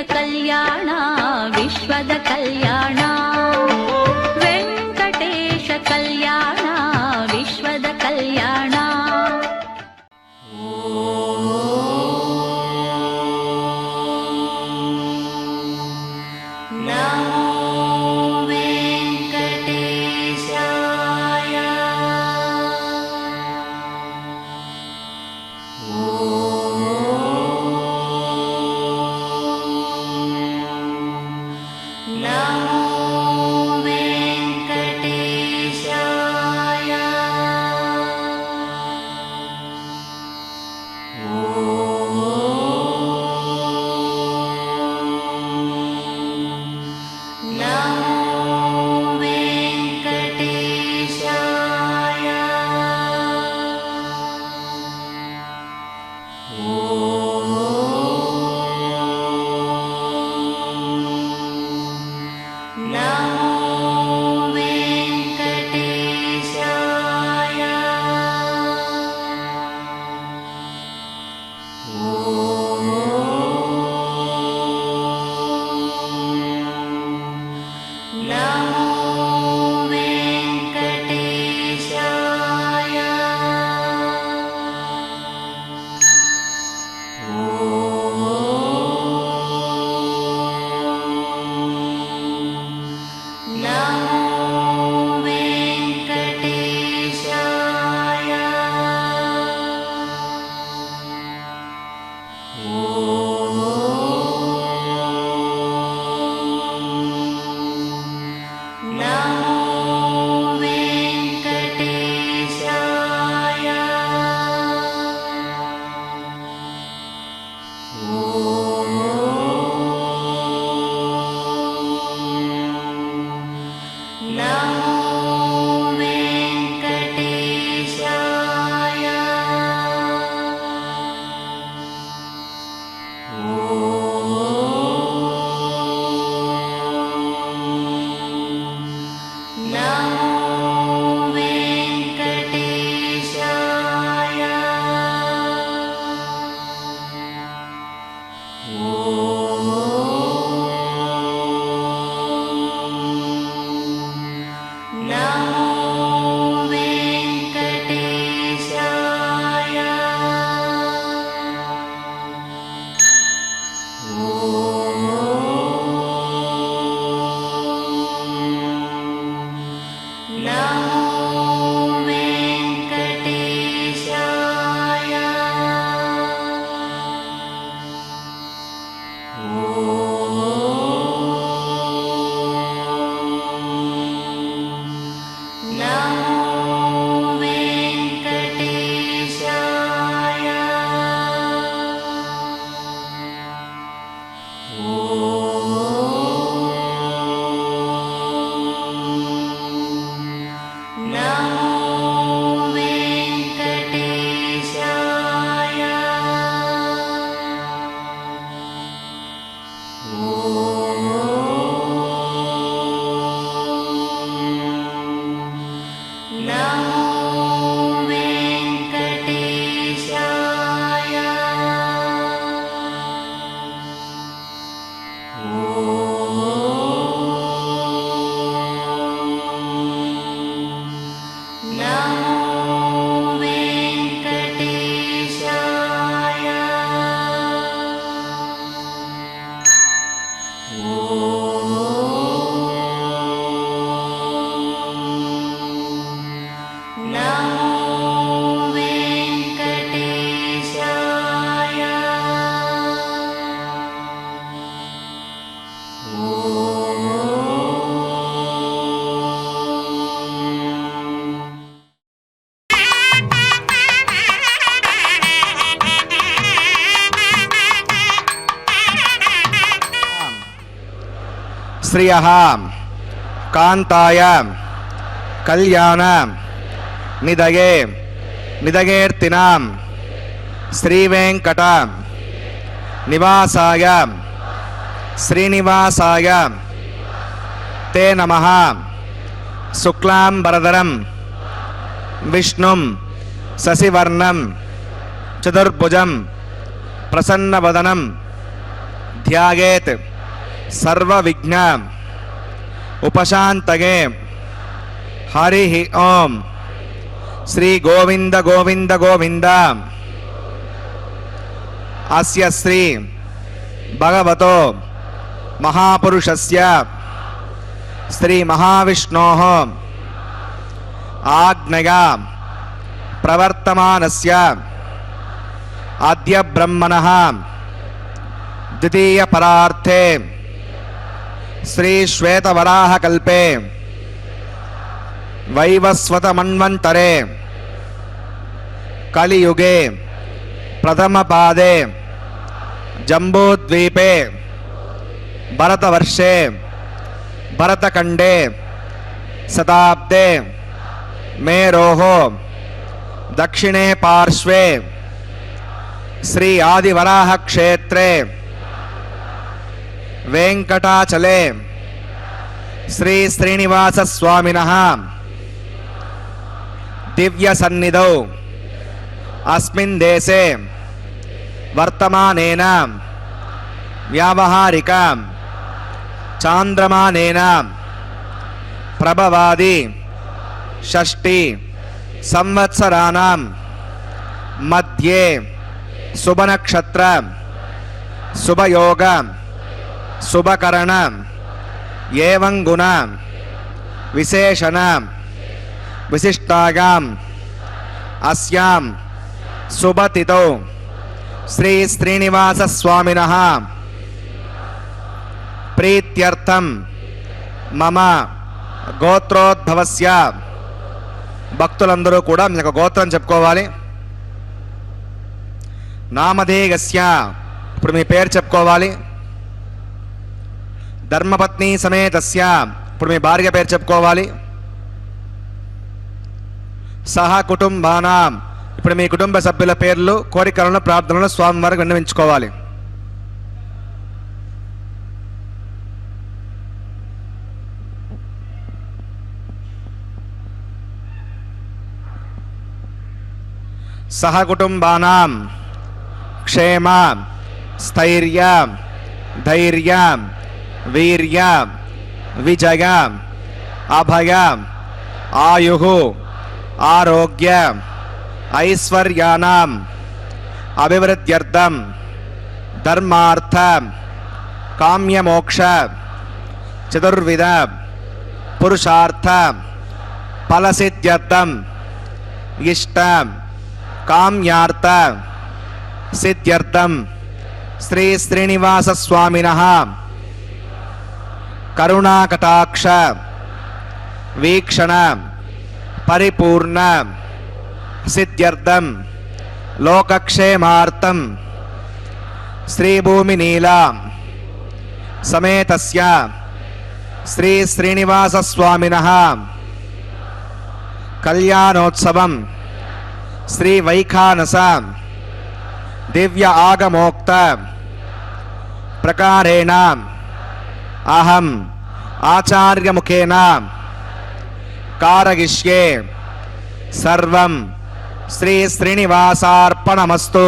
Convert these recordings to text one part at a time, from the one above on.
ಕಲ್ಯಾಣ ವಿಶ್ವದ ಕಲ್ಯಾಣ ವೆಂಕಟೇಶ ಕಲ್ಯಾಣ ವಿಶ್ವದ ಕಲ್ಯಾಣ. శ్రియః కాంతాయ కళ్యాణ నిదయే నిదయేర్తినాం శ్రీవేంకట నివాసాయ శ్రీనివాసాయ తే నమః. శుక్లాంబరధరం విష్ణుం శశివర్ణం చతుర్భుజం ప్రసన్నవదనం ध्यायेत् सर्वविघ्न उपशान्तये। हरिः ओम। श्री गोविंद गोविंद गोविंद। अस्य श्री भगवतो महापुरुषस्य श्री महाविष्णोः आज्ञया प्रवर्तमानस्य अद्य ब्रह्मणः द्वितीय परार्थे श्री श्वेतवराहकल्पे वैवस्वत मन्वन्तरे कलियुगे प्रथम पादे जम्बूद्वीपे भरतवर्षे भरतखंडे शताब्दे मेरोः दक्षिणे पार्श्वे श्री आदिवराह क्षेत्रे वेंकटाचले श्री श्रीनिवास स्वामिनः दिव्य सन्निधौ अस्मिन् देशे वर्तमानेन व्यावहारिक चांद्रमानेन प्रभवादि षष्टि संवत्सराणां मध्ये शुभ नक्षत्र शुभ योग शुभकरण एवं गुण विशेषण विशिष्टायाम् अस्यां शुभतिथौ श्री श्रीनिवास स्वामिनः प्रीत्यर्थं मम గోత్రోద్భవస్య భక్తులందరూ కూడా మీకు గోత్రం చెప్పుకోవాలి. నామధేయస్య ఇప్పుడు మీ పేరు చెప్పుకోవాలి. ధర్మపత్ని సమేతస్య ఇప్పుడు మీ భార్య పేరు చెప్పుకోవాలి. సహ కుటుంబానాం ఇప్పుడు మీ కుటుంబ సభ్యుల పేర్లు కోరికలను ప్రార్థనలను స్వామివారికి విన్నవించుకోవాలి. सह कुटुंबानां क्षेम स्थैर्य धैर्य वीर्य विजय अभय आयुः आरोग्य ऐश्वर्याणां अभिवृद्ध्यर्थं धर्मार्थ काम्यमोक्ष चतुर्विध पुरुषार्थ फलसिद्ध्यर्थं इष्ट काम्यार्थ सिद्ध्यर्थं श्री श्रीनिवास स्वामिनः करुणाकटाक्ष वीक्षण परिपूर्ण सिद्ध्यर्थं लोकक्षेमार्थं श्रीभूमिनीला समेतस्य श्री श्रीनिवास स्वामिनः कल्याणोत्सवं श्री वैखानस दिव्य आगमोक्त प्रकारेण अहम आचार्य मुखेन कारयिष्ये सर्वं श्री श्रीनिवासार्पणमस्तु.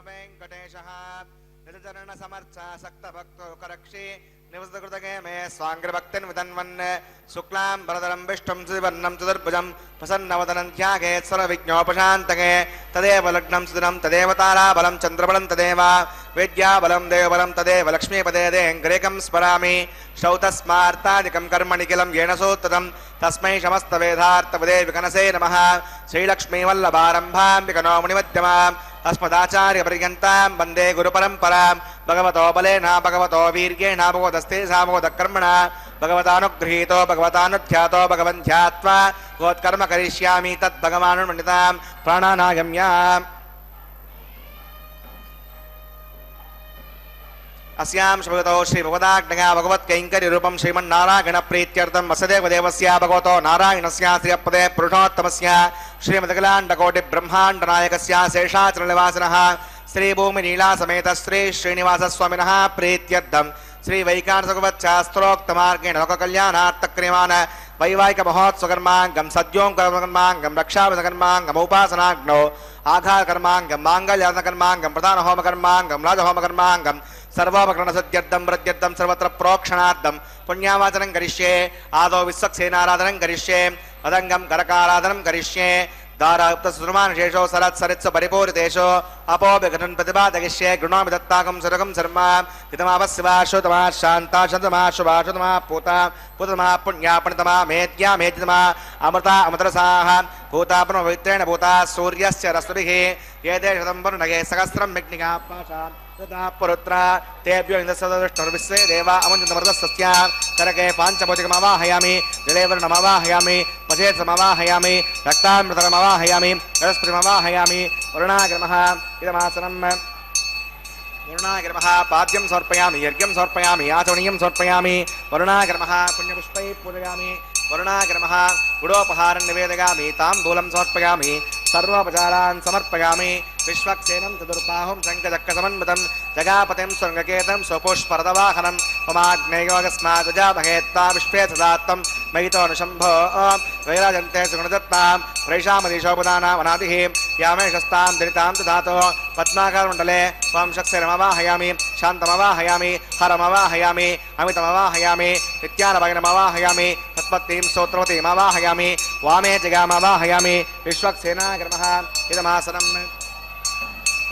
वेंकटेशः निजचरण समर्चा सक्त भक्तो करक्षे निवसतकृतके मे स्वाङ्ग्रभक्तिन् विदन्वन् शुक्लां वरदरं विष्णुं सुवर्णं चतुर्भुजं प्रसन्नवदनं ध्यायेत् सर्वविघ्नोपशान्तके तदेव लग्नं सुदिनं तदेव ताराबलं चन्द्रबलं तदेव विद्याबलं देवबलं तदेव लक्ष्मीपदे देङ्ग्रेकं स्मरामि श्रौतस्मार्तादिकं कर्मणि किलं येन सूत्रतं तस्मै समस्तवेदार्थपदे विकनसे नमः श्रीलक्ष्मीवल्लभारम्भां विकनो मुनिमध्यमां अस्मदाचार्यपर्यन्तां वन्दे गुरुपरम्परां भगवतो बलेन भगवतो वीर्येण भगवतस्ते सामोदकर्मणा भगवतानुगृहीतो भगवतानुध्यातो भगवन् ध्यात्वा गोत्कर्म करिष्यामि तद्भगवानुमण्डितां प्राणानागम्याम् अस्यां श्रीभगवतो श्रीभगवदाज्ञया भगवत्कैङ्कर्यरूपं श्रीमन्नारायणप्रीत्यर्थं वसुदेवदेवस्य भगवतो नारायणस्य श्रियपदे पुरुषोत्तमस्य श्रीमद्कलाण्डकोटिब्रह्माण्डनायकस्य शेषाचलनिवासिनः श्रीभूमिनीलासमेत श्री श्रीनिवासस्वामिनः प्रीत्यर्थं श्रीवैकानसभगवच्छास्त्रोक्तमार्गेण लोककल्याणार्थक्रियमाण वैवाहिकमहोत्सवकर्माङ्गं सद्योङ्कर्माङ्गं रक्षाबन्धकर्माङ्गमुपासनाग्नौ आघातकर्माङ्गं माङ्गल्यार्णकर्माङ्गं प्रधानहोमकर्माङ्गं राजहोमकर्माङ्गं सर्वोपकरणसद्यर्थं प्रत्यर्थं सर्वत्र प्रोक्षणार्थं पुण्यावाचनं करिष्ये आदौ विश्वक्सेनाराधनं करिष्ये मदङ्गं करकाराधनं करिष्ये दाराप्तसुमानशेषो सरत्सरित्सु परिपूरितेषु अपोभिघटन् प्रतिपादयिष्ये गृह्णामि दत्ताकं सुरगं शर्म इदमावशिवा श्रुतमा शान्ता शतमा शुभा श्रुतमा पूता पुतमा पुण्या पुण्यतमा मेद्या मेद्यतमा अमृता अमृतरसाः भूता पुनर्पवित्रेण भूता सूर्यस्य रश्मिभिः ये शतं वरुणगे सहस्रं यज्ञिका पाशा तथा पुरुत्रा तेभ्यो इन्द्रसदृष्टर्विश्वे देवा अमञ्जन्तमृतस्य करके पाञ्चभौतिकमवाहयामि जलेवर्णमवाहयामि मजेत्समवाहयामि रक्तामृतमवाहयामि बृहस्पतिमवाहयामि वरुणाग्रमः इदमासनं वरुणाग्रमः पाद्यं समर्पयामि यज्ञं समर्पयामि आचमनीयं समर्पयामि वरुणाग्रमः पुण्यपुष्पैः पूजयामि वरुणाग्रमः गुडोपहारं निवेदयामि ताम्बूलं समर्पयामि सर्वोपचारान् समर्पयामि विश्वक्सेनं चतुर्बाहुं शङ्खचक्रसमन्वितं जगापतिं स्वर्गकेतं स्वपुष्परदवाहनं ममाग्नेयोगस्माद्जामहेत्ता विश्वे सदात्तं मयितोऽनुशम्भो वैराजन्ते सुगुणदत्तां प्रैषामदीशोपदानामनादिः यामेशस्तां दरितां दधातो पद्माकारमण्डले त्वां शक्तिरमवाहयामि शान्तमवाहयामि हरमवाहयामि अमितमवाहयामि नित्यानभगिनमवाहयामि तत्पत्तिं स्तोत्रवतीमवाहयामि वामे जगामवाहयामि विश्वक्सेनाग्रमः इदमासनं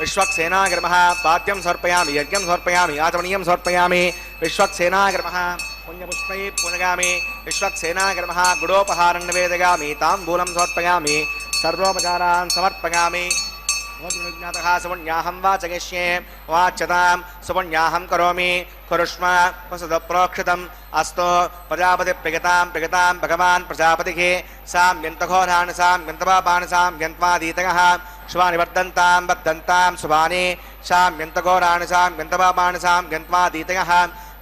विश्वक्सेनाग्रमः पाद्यं समर्पयामि यज्ञं समर्पयामि आचमनीयं समर्पयामि विश्वक्सेनाग्रमः पुण्यपुष्पैः पूजयामि विश्वक्सेनाग्रमः गुडोपहारं निवेदयामि ताम्बूलं समर्पयामि सर्वोपचारान् समर्पयामि ज्ञातः सुपुण्याहं वाचयिष्ये वाच्यतां सुपुण्याहं करोमि कुरुष्म वसुदप्रोक्षितम् अस्तु प्रजापतिप्रियतां प्रियतां भगवान् प्रजापतिः साम्यन्तघोराणि साम्यन्तपापानि साम्यन्त्वादीतयः शुभानि वर्धन्तां वर्धन्तां शुभानि साम्यन्तघोराणि साम्यन्तपापानि साम्यन्त्वादीतयः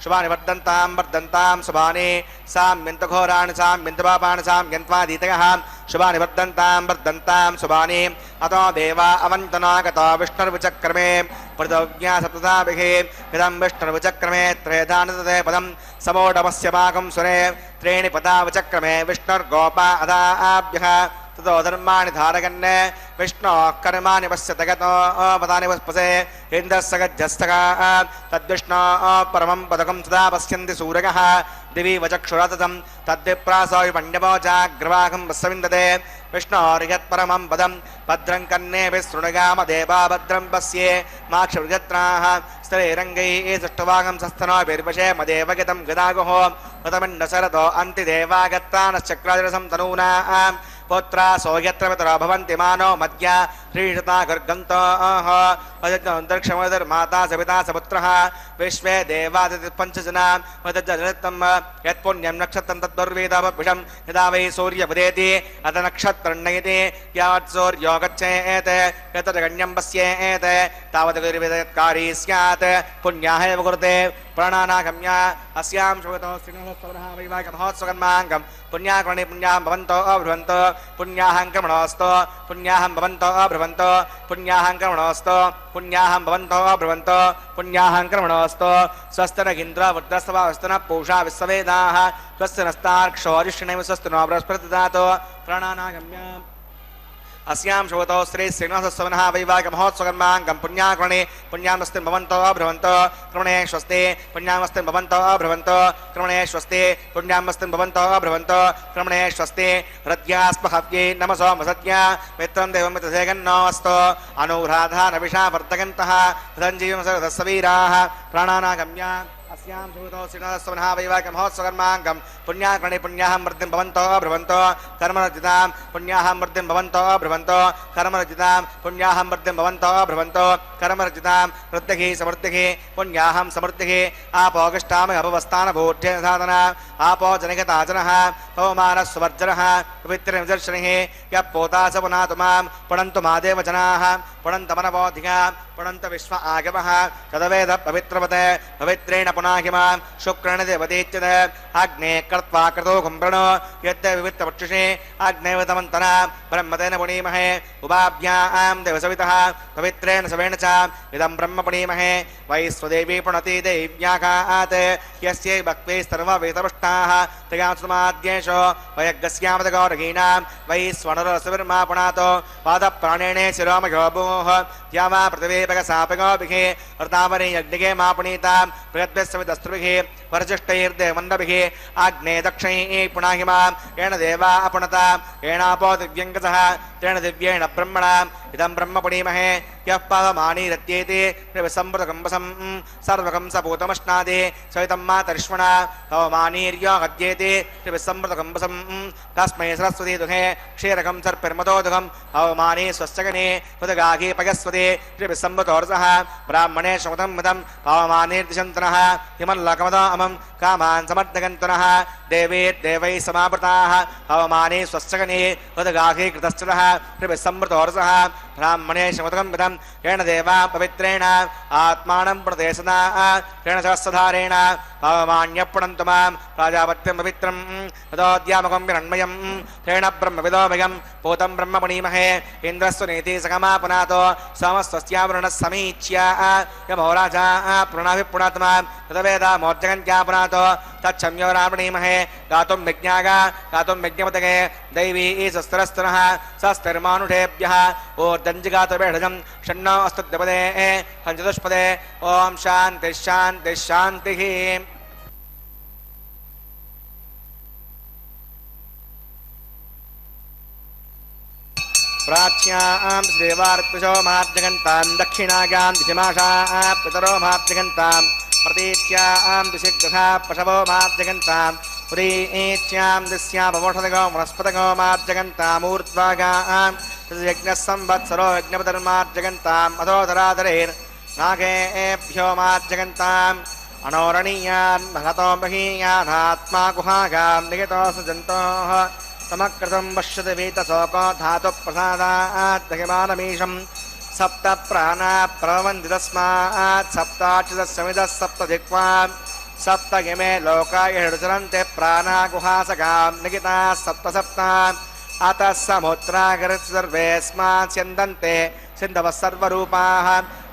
शुभानि वर्धन्तां वर्धन्तां शुभानि साम्यन्तघोराणि साम्यन्तपापानि साम्यन्त्वादीतयः शुभानि वर्धन्तां वर्धन्तां शुभानि अतो देवा अवन्तनागतो विष्णुर्विचक्रमे पृथव्या सप्तताभिः इदं विष्णुर्विचक्रमे त्रेधानतते पदं समोढमस्य पाकं सुरे त्रीणि पदा विचक्रमे विष्णुर्गोपा अदाभ्यः ततो धर्माणि धारयन् विष्णोः कर्माणि पश्यत गतो पदानि वस्पसे इन्द्रस्य गज्जस्तकः तद्विष्णोः परमं पदकं सदा पश्यन्ति सूरयः दिवि वचक्षुरततं तद्विप्रासो विपण्यवोचाग्रवाहं वस्विन्दते विष्णोर्यत्परमं पदं भद्रं कन्नेभिः शृणुयाम देवा भद्रं पश्ये माक्षुर्यत्राः स्त्रीरङ्गैः सृष्टवागं सस्तनोभिर्वशे मदेव गतं गदागुः उतमिण्डशरतो अन्तिदेवागत्तानश्चक्राजरसं तनूनां पुत्रा सोयत्र पितरो भवन्ति मानो मद्या श्रीषता गर्गन्तोः अजन्तर्क्षमधर्माता सविता सपुत्रः विश्वे देवादिपञ्चजनां मदज्जनितं यत्पुण्यं नक्षत्रं तद्दुर्वेदविषं यदा वै सूर्यमुदेति अथ नक्षत्रन्नयति यावत् सूर्यो गच्छेत् यत्र गण्यं पश्येत् तावत् गुरुवेदकारी स्यात् पुण्याः एव कुरुते प्राणानागम्या अस्यां श्रुतो श्रीनिवासस्तवनः वैवाहिकमहोत्सवकर्माङ्गं पुण्याकर्णे पुण्यां भवन्तो अब्रुवन्तो पुण्याहं कर्मणोऽस्तु पुण्याहं भवन्तो अब्रुवन्तो पुण्याहं कर्मणोऽस्तु पुण्याहं भवन्तो अब्रुवन्तो पुण्याहं कर्मणोऽस्तु स्वस्तिनगिन्द्र वृद्धस्तवास्तनः पूषा विश्ववेदाः स्वस्तिनस्तार्क्षोरिष्णैव स्वस्तिनो बृहस्पतिर्ददातु प्राणानागम्या अस्यां शोतो श्री श्रीनिवासस्वामिनः वैवाहिकमहोत्सवकर्माङ्गं पुण्याकर्णे पुण्यामस्तिं भवन्तो भ्रवन्तो क्रमणे स्वस्ति पुण्यामस्तिं भवन्तो भ्रवन्तो क्रमणे स्वस्ति पुण्यामस्तिं भवन्तो भ्रवन्तो क्रमणे स्वस्ति हृद्यास्महव्यै नमसो मसद्या मित्रं देवं मित्रसेगन्नोऽस्तु अनुराधा नविषा वर्तकन्तः हृदञ्जीवं सर्वदस्सवीराः प्राणानागम्य अस्यां शोतो श्रीनिवासस्वामिनः वैवाहिकमहोत्सवकर्माङ्गं पुण्याकर्णे पुण्याहं वृद्धिं भवन्तो भ्रवन्तो कर्मरजितां पुण्याहं वृद्धिं भवन्तो भ्रवन्तो कर्मरजितां पुण्याहं वृद्धिं भवन्तो भ्रवन्तो कर्मरजितां वृद्धिः समृद्धिः पुण्याहं समृद्धिः आपोगष्टामभवस्थानभूढ्य साधना आपो जनिकताजनः पवमानस्वर्जनः पवित्रनिदर्शनिः यः पोता स पुनातु मां पुनन्तु मादेव जनाः पुनन्तमनवोधिका पुनन्त विश्व आगमः तदवेद पवित्रवते पवित्रेण पुनाहिमां शुक्रेण देवतीच्यते अग्ने कृत्वा कृतो कुम्भृणो यद्य विवित्तवक्षुषे अग्नेवतमन्तना ब्रह्मतेन पुनीमहे उभाभ्यां देवसवितः पवित्रेण सवेण च इदं ब्रह्म पुनीमहे वै स्वदेवी पुनति देव्याघात् यस्यै भक्त्यै सर्ववेदपुष्टाः तया सुमाद्येषो वयज्ञस्यामदगौरगीणां वै स्वणरसविर्मा पुनातो पादप्राणेणे शिरोमयो भूः या वा पृथिवीपगसापगोभिः ऋतावरे यज्ञिके मा पुनीतां बृहद्भिस्सवितस्त्रुभिः वर्जिष्ठैर्देवन्नभिः आग्ने दक्षैः पुनाहिमां येन देवा अपुनता येनापो दिव्यङ्गसः तेन दिव्येण ब्रह्मणाम् इदं ब्रह्म पुनीमहे यः पावमानीरत्येति संवृतकम्बसं सर्वकंसपूतमश्नादि सवितं मातर्ष्मणा पवमानीर्यो हत्येति संवृतकम्बसं तस्मै सरस्वती दुहे क्षीरकं सर्पिर्मदोदुघं पवमानी स्वश्चगने उदगाघी पयस्वती त्रिभिसंवृतोर्सः ब्राह्मणे श्रुतं मिदं पवमानीर्दिशन्तनः हिमल्लकमदो अमं कामान् समर्थगन्तनः देवैः समावृताः पवमानी स्वश्चगने उदगाघी कृतश्चलः त्रिभिसंवृतोर्सः ब्राह्मणे श्रुतं मिदं येन देवा पवित्रेण आत्मानं प्रदेशना येन सहस्रधारेण पवमान्यपुणन्तु मां प्राजापत्यं पवित्रं तदोद्यामकं विरण्मयं तेन ब्रह्मविदोमयं पूतं ब्रह्म पुनीमहे इन्द्रस्तु नीति सकमा पुनातो सोमस्वस्यावरुणः समीच्य यमहोराजा पुणाभिपुणात्मा तदवेदा मोर्जगन्त्या पुनातो तच्छम्यो रावणीमहे गातुं विज्ञागा गातुं विज्ञपतगे दैवी शस्त्रस्तुनः शस्तिर्मानुषेभ्यः ऊर्जञ्जिगातवेढजं षण्णो अस्तु द्विपदे पञ्चदुष्पदे ॐ शान्तिः शान्तिः शान्तिः प्राच्यां श्रीवार्पिशो मार्जगन्तां दक्षिणागां दिशिमाशाः पितरो मार्जगन्तां प्रतीच्यां दिशिग्रहा पशवो मार्जगन्तां पुरीच्यां दिश्यामवोषधगो वनस्पतगो मार्जगन्तामूर्ध्वागां यज्ञः संवत्सरो यज्ञपतिर्मार्जगन्ताम् अधोधराधरेर्नागेभ्यो मार्जगन्ताम् अनोरणीयान् महतो महीयानात्मा गुहागां निगतोऽसु जन्तोः समकृतं पश्यति वीतशोको धातुप्रसादात् दहिमानमीशं सप्त प्राणा प्रवन्ति तस्मात् सप्ताच्युतस्समितः सप्तधिक्वा सप्त इमे लोकाय ऋचरन्ते प्राणा गुहासगां निगिताः सप्त सप्त अतः समुद्रागरत् सर्वेऽस्मात् स्यन्दन्ते सिन्धवः सर्वरूपाः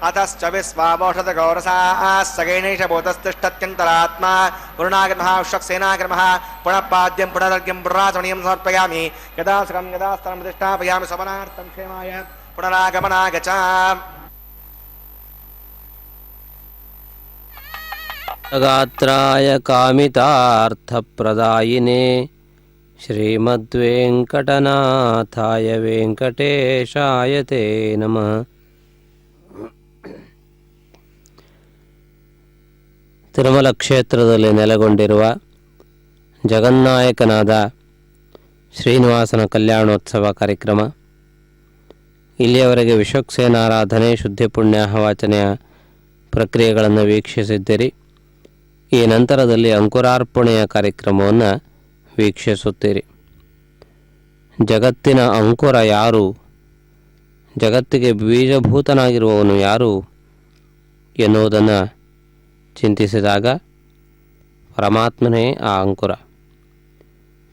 अतश्च विश्वावोषधगौरसाः सगैणैषभूतस्तिष्ठत्यन्तरात्मा गुरुणागमः उषक्सेनागमः पुनः पाद्यं पुनरर्घ्यं पुनराचमनीयं समर्पयामि यदा सुखं यदा स्तनं प्रतिष्ठापयामि शमनार्थं क्षेमाय पुनरागमनागच गात्राय कामितार्थप्रदायिने श्रीमद्वेङ्कटनाथाय वेङ्कटेशाय ते नमः। ತಿರುಮಲ ಕ್ಷೇತ್ರದಲ್ಲಿ ನೆಲೆಗೊಂಡಿರುವ ಜಗನ್ನಾಯಕನಾದ ಶ್ರೀನಿವಾಸನ ಕಲ್ಯಾಣೋತ್ಸವ ಕಾರ್ಯಕ್ರಮ ಇಲ್ಲಿಯವರೆಗೆ ವಿಶ್ವಕ್ಸೇನಾರಾಧನೆ ಶುದ್ಧಿ ಪುಣ್ಯಾಹವಾಚನೆಯ ಪ್ರಕ್ರಿಯೆಗಳನ್ನು ವೀಕ್ಷಿಸಿದ್ದೀರಿ. ಈ ನಂತರದಲ್ಲಿ ಅಂಕುರಾರ್ಪಣೆಯ ಕಾರ್ಯಕ್ರಮವನ್ನು ವೀಕ್ಷಿಸುತ್ತೀರಿ. ಜಗತ್ತಿನ ಅಂಕುರ ಯಾರು, ಜಗತ್ತಿಗೆ ಬೀಜಭೂತನಾಗಿರುವವನು ಯಾರು ಎನ್ನುವುದನ್ನು ಚಿಂತಿಸಿದಾಗ ಪರಮಾತ್ಮನೇ ಆ ಅಂಕುರ,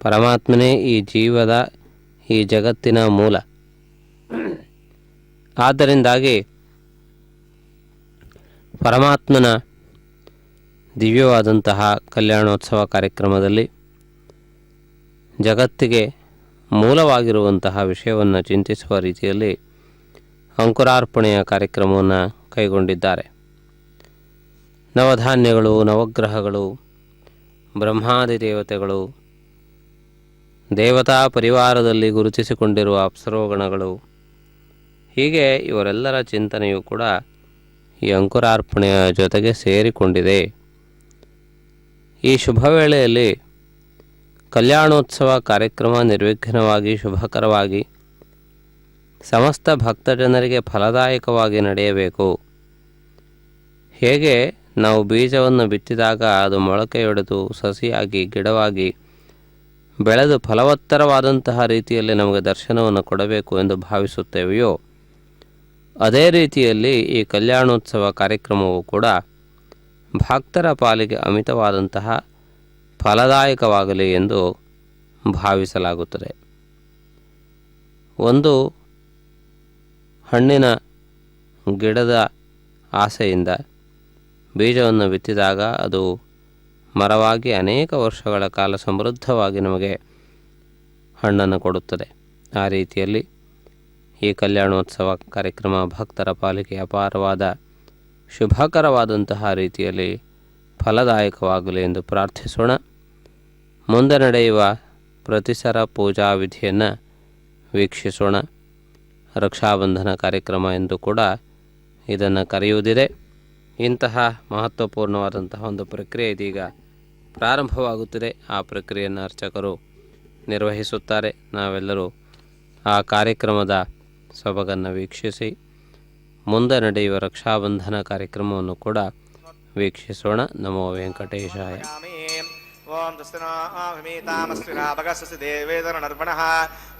ಪರಮಾತ್ಮನೇ ಈ ಜೀವದ ಈ ಜಗತ್ತಿನ ಮೂಲ. ಆದ್ದರಿಂದಾಗಿ ಪರಮಾತ್ಮನ ದಿವ್ಯವಾದಂತಹ ಕಲ್ಯಾಣೋತ್ಸವ ಕಾರ್ಯಕ್ರಮದಲ್ಲಿ ಜಗತ್ತಿಗೆ ಮೂಲವಾಗಿರುವಂತಹ ವಿಷಯವನ್ನು ಚಿಂತಿಸುವ ರೀತಿಯಲ್ಲಿ ಅಂಕುರಾರ್ಪಣೆಯ ಕಾರ್ಯಕ್ರಮವನ್ನು ಕೈಗೊಂಡಿದ್ದಾರೆ. ನವಧಾನ್ಯಗಳು, ನವಗ್ರಹಗಳು, ಬ್ರಹ್ಮಾದಿ ದೇವತೆಗಳು, ದೇವತಾ ಪರಿವಾರದಲ್ಲಿ ಗುರುತಿಸಿಕೊಂಡಿರುವ ಅಪ್ಸರೋಗಣಗಳು, ಹೀಗೆ ಇವರೆಲ್ಲರ ಚಿಂತನೆಯೂ ಕೂಡ ಈ ಅಂಕುರಾರ್ಪಣೆಯ ಜೊತೆಗೆ ಸೇರಿಕೊಂಡಿದೆ. ಈ ಶುಭ ವೇಳೆಯಲ್ಲಿ ಕಲ್ಯಾಣೋತ್ಸವ ಕಾರ್ಯಕ್ರಮ ನಿರ್ವಿಘ್ನವಾಗಿ ಶುಭಕರವಾಗಿ ಸಮಸ್ತ ಭಕ್ತಜನರಿಗೆ ಫಲದಾಯಕವಾಗಿ ನಡೆಯಬೇಕು. ಹೇಗೆ ನಾವು ಬೀಜವನ್ನು ಬಿತ್ತಿದಾಗ ಅದು ಮೊಳಕೆಯೊಡೆದು ಸಸಿಯಾಗಿ ಗಿಡವಾಗಿ ಬೆಳೆದು ಫಲವತ್ತರವಾದಂತಹ ರೀತಿಯಲ್ಲಿ ನಮಗೆ ದರ್ಶನವನ್ನು ಕೊಡಬೇಕು ಎಂದು ಭಾವಿಸುತ್ತೇವೆಯೋ, ಅದೇ ರೀತಿಯಲ್ಲಿ ಈ ಕಲ್ಯಾಣೋತ್ಸವ ಕಾರ್ಯಕ್ರಮವು ಕೂಡ ಭಕ್ತರ ಪಾಲಿಗೆ ಅಮಿತವಾದಂತಹ ಫಲದಾಯಕವಾಗಲಿ ಎಂದು ಭಾವಿಸಲಾಗುತ್ತದೆ. ಒಂದು ಹಣ್ಣಿನ ಗಿಡದ ಆಸೆಯಿಂದ ಬೀಜವನ್ನು ಬಿತ್ತಿದಾಗ ಅದು ಮರವಾಗಿ ಅನೇಕ ವರ್ಷಗಳ ಕಾಲ ಸಮೃದ್ಧವಾಗಿ ನಮಗೆ ಹಣ್ಣನ್ನು ಕೊಡುತ್ತದೆ. ಆ ರೀತಿಯಲ್ಲಿ ಈ ಕಲ್ಯಾಣೋತ್ಸವ ಕಾರ್ಯಕ್ರಮ ಭಕ್ತರ ಪಾಲಿಗೆ ಅಪಾರವಾದ ಶುಭಕರವಾದಂತಹ ರೀತಿಯಲ್ಲಿ ಫಲದಾಯಕವಾಗಲಿ ಎಂದು ಪ್ರಾರ್ಥಿಸೋಣ. ಮುಂದೆ ನಡೆಯುವ ಪ್ರತಿಸರ ಪೂಜಾ ವಿಧಿಯನ್ನು ವೀಕ್ಷಿಸೋಣ. ರಕ್ಷಾಬಂಧನ ಕಾರ್ಯಕ್ರಮ ಎಂದು ಕೂಡ ಇದನ್ನು ಕರೆಯುವುದಿದೆ. ಇಂತಹ ಮಹತ್ವಪೂರ್ಣವಾದಂತಹ ಒಂದು ಪ್ರಕ್ರಿಯೆ ಇದೀಗ ಪ್ರಾರಂಭವಾಗುತ್ತಿದೆ. ಆ ಪ್ರಕ್ರಿಯೆಯನ್ನು ಅರ್ಚಕರು ನಿರ್ವಹಿಸುತ್ತಾರೆ. ನಾವೆಲ್ಲರೂ ಆ ಕಾರ್ಯಕ್ರಮದ ಸೊಬಗನ್ನು ವೀಕ್ಷಿಸಿ ಮುಂದೆ ನಡೆಯುವ ರಕ್ಷಾಬಂಧನ ಕಾರ್ಯಕ್ರಮವನ್ನು ಕೂಡ ವೀಕ್ಷಿಸೋಣ. ನಮೋ ವೆಂಕಟೇಶಾಯ. ಓಂ ತಸ್ತಿನಾಭಿಮೀತಾಮಸ್ವಿನಾ ಭಗಸ್ಸಿ ದೇವೇದನ ನರ್ಪಣಃ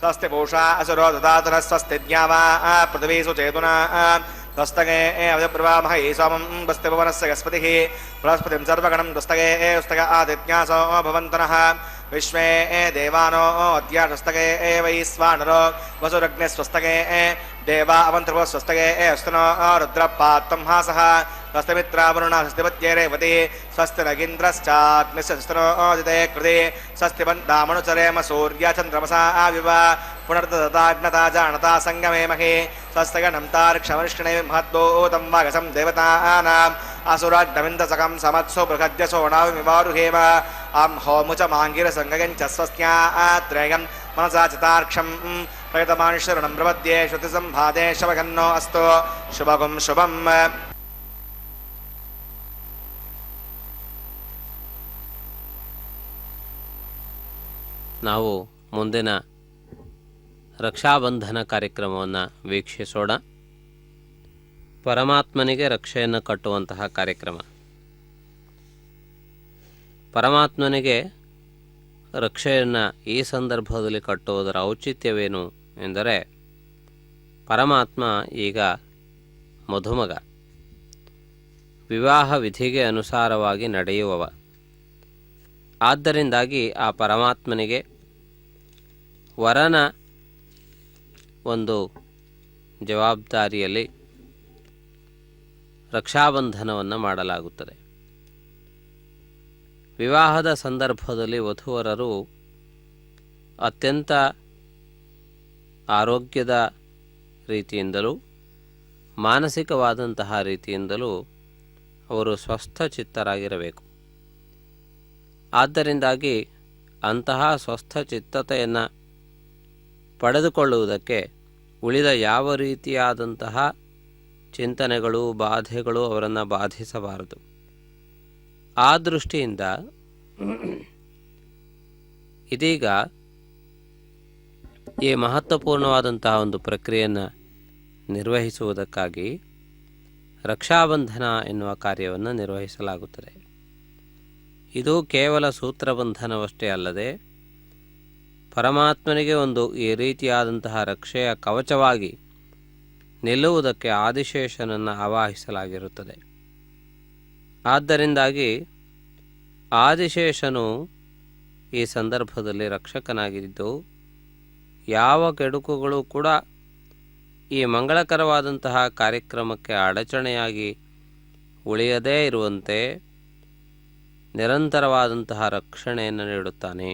ಸ್ವಸ್ತಿ ಪೂಷಾ ಅಸುರೋ ದದಾತನ ಸ್ವಸ್ತಿ ಜ್ಞಾವಾ ಪೃಥ್ವೀಸು ಚೇತುನಾ ದುಸ್ತಗೆ ಅವಜಪ್ರವಾಮಹ ಈಸೋಮಂ ಬಸ್ತಿ ಭುವನಸ್ಯ ಗಸ್ಪತಿಃ ಬೃಹಸ್ಪತಿಂ ಸರ್ವಗಣಂ ದುಸ್ತಗೆ ಉಸ್ತಗ ಆದಿತ್ಯಾಸೋ ಭವಂತನಃ ವಿಶ್ವೇ ದೇವಾನೋ ಅದ್ಯ ದುಸ್ತಗೆ ವೈಶ್ವಾನರೋ ವಸುರಗ್ನೆ ಸ್ವಸ್ತಗೆ ದೇವಾ ಅವಂತೃಭೋ ಸ್ವಸ್ತಗೆ ಅಸ್ತನೋ ರುದ್ರಪಾತ್ವಂ ಹಾಸಃ ಸ್ವಸ್ತಿಮಿತ್ರಾವರುಣ ಸ್ವಸ್ತಿಪತ್ಯೇ ರೇವತಿ ಸ್ವಸ್ತಿ ನಗೀಂದ್ರಶ್ಚಾತ್ಮಿಸ್ಯ ಸ್ವಸ್ತನೋದಿತೆ ಕೃತಿ ಸ್ವಸ್ತಿ ಬಂದಾಮನುಚರೇಮ ಸೂರ್ಯ ಚಂದ್ರಮಸಾ ಆವಿವ ಪುನರ್ದತಾಜ್ಞತಾ ಜಾನತಾ ಸಂಗಮೇಮಹಿ ಸ್ವಸ್ತಗಣಂ ತಾರ್ಕ್ಷಮರ್ಷಿಣೇ ಮಹದ್ಭೂತಂ ವಾಗಸಂ ದೇವತಾನಾಂ ಅಸುರಾಗ್ನವಿಂದಸಕಂ ಸಮತ್ಸು ಬೃಹದ್ಯಸೋ ನಾವಿಮಿವಾರುಹೇಮ ಅಂ ಹೋಮುಚ ಮಾಂಗಿರಸಂಗಗಂಚ ಸ್ವಸ್ತ್ಯಾತ್ರೇಯಂ ಮನಸಾ ಚಿತಾರ್ಕ್ಷಂ ಪ್ರಯತಮಾನುಶರಣಂ ಪ್ರಪದ್ಯೆ ಶ್ರುತಿಸಂಭಾದೆ ಶವಗನ್ನೋ ಅಸ್ತು ಶುಭಗುಂ ಶುಭಂ. ನಾವು ಮುಂದಿನ ರಕ್ಷಾಬಂಧನ ಕಾರ್ಯಕ್ರಮವನ್ನು ವೀಕ್ಷಿಸೋಣ. ಪರಮಾತ್ಮನಿಗೆ ರಕ್ಷೆಯನ್ನು ಕಟ್ಟುವಂತಹ ಕಾರ್ಯಕ್ರಮ. ಪರಮಾತ್ಮನಿಗೆ ರಕ್ಷೆಯನ್ನು ಈ ಸಂದರ್ಭದಲ್ಲಿ ಕಟ್ಟುವುದರ ಔಚಿತ್ಯವೇನು ಎಂದರೆ, ಪರಮಾತ್ಮ ಈಗ ಮಧುಮಗ, ವಿವಾಹ ವಿಧಿಗೆ ಅನುಸಾರವಾಗಿ ನಡೆಯುವವ. ಆದ್ದರಿಂದಾಗಿ ಆ ಪರಮಾತ್ಮನಿಗೆ ವರನ ಒಂದು ಜವಾಬ್ದಾರಿಯಲ್ಲಿ ರಕ್ಷಾಬಂಧನವನ್ನು ಮಾಡಲಾಗುತ್ತದೆ. ವಿವಾಹದ ಸಂದರ್ಭದಲ್ಲಿ ವಧುವರರು ಅತ್ಯಂತ ಆರೋಗ್ಯದ ರೀತಿಯಿಂದಲೂ ಮಾನಸಿಕವಾದಂತಹ ರೀತಿಯಿಂದಲೂ ಅವರು ಸ್ವಸ್ಥಚಿತ್ತರಾಗಿರಬೇಕು. ಆದ್ದರಿಂದಾಗಿ ಅಂತಹ ಸ್ವಸ್ಥಚಿತ್ತತೆಯನ್ನು ಪಡೆದುಕೊಳ್ಳುವುದಕ್ಕೆ ಉಳಿದ ಯಾವ ರೀತಿಯಾದಂತಹ ಚಿಂತನೆಗಳು, ಬಾಧೆಗಳು ಅವರನ್ನು ಬಾಧಿಸಬಾರದು. ಆ ದೃಷ್ಟಿಯಿಂದ ಇದೀಗ ಈ ಮಹತ್ವಪೂರ್ಣವಾದಂತಹ ಒಂದು ಪ್ರಕ್ರಿಯೆಯನ್ನು ನಿರ್ವಹಿಸುವುದಕ್ಕಾಗಿ ರಕ್ಷಾಬಂಧನ ಎನ್ನುವ ಕಾರ್ಯವನ್ನು ನಿರ್ವಹಿಸಲಾಗುತ್ತದೆ. ಇದು ಕೇವಲ ಸೂತ್ರಬಂಧನವಷ್ಟೇ ಅಲ್ಲದೆ ಪರಮಾತ್ಮನಿಗೆ ಒಂದು ಈ ರೀತಿಯಾದಂತಹ ರಕ್ಷೆಯ ಕವಚವಾಗಿ ನಿಲ್ಲುವುದಕ್ಕೆ ಆದಿಶೇಷನನ್ನು ಆವಾಹಿಸಲಾಗಿರುತ್ತದೆ. ಆದ್ದರಿಂದಾಗಿ ಆದಿಶೇಷನು ಈ ಸಂದರ್ಭದಲ್ಲಿ ರಕ್ಷಕನಾಗಿದ್ದು ಯಾವ ಕೆಡುಕುಗಳು ಕೂಡ ಈ ಮಂಗಳಕರವಾದಂತಹ ಕಾರ್ಯಕ್ರಮಕ್ಕೆ ಅಡಚಣೆಯಾಗಿ ಉಳಿಯದೇ ಇರುವಂತೆ ನಿರಂತರವಾದಂತಹ ರಕ್ಷಣೆಯನ್ನು ನೀಡುತ್ತಾನೆ.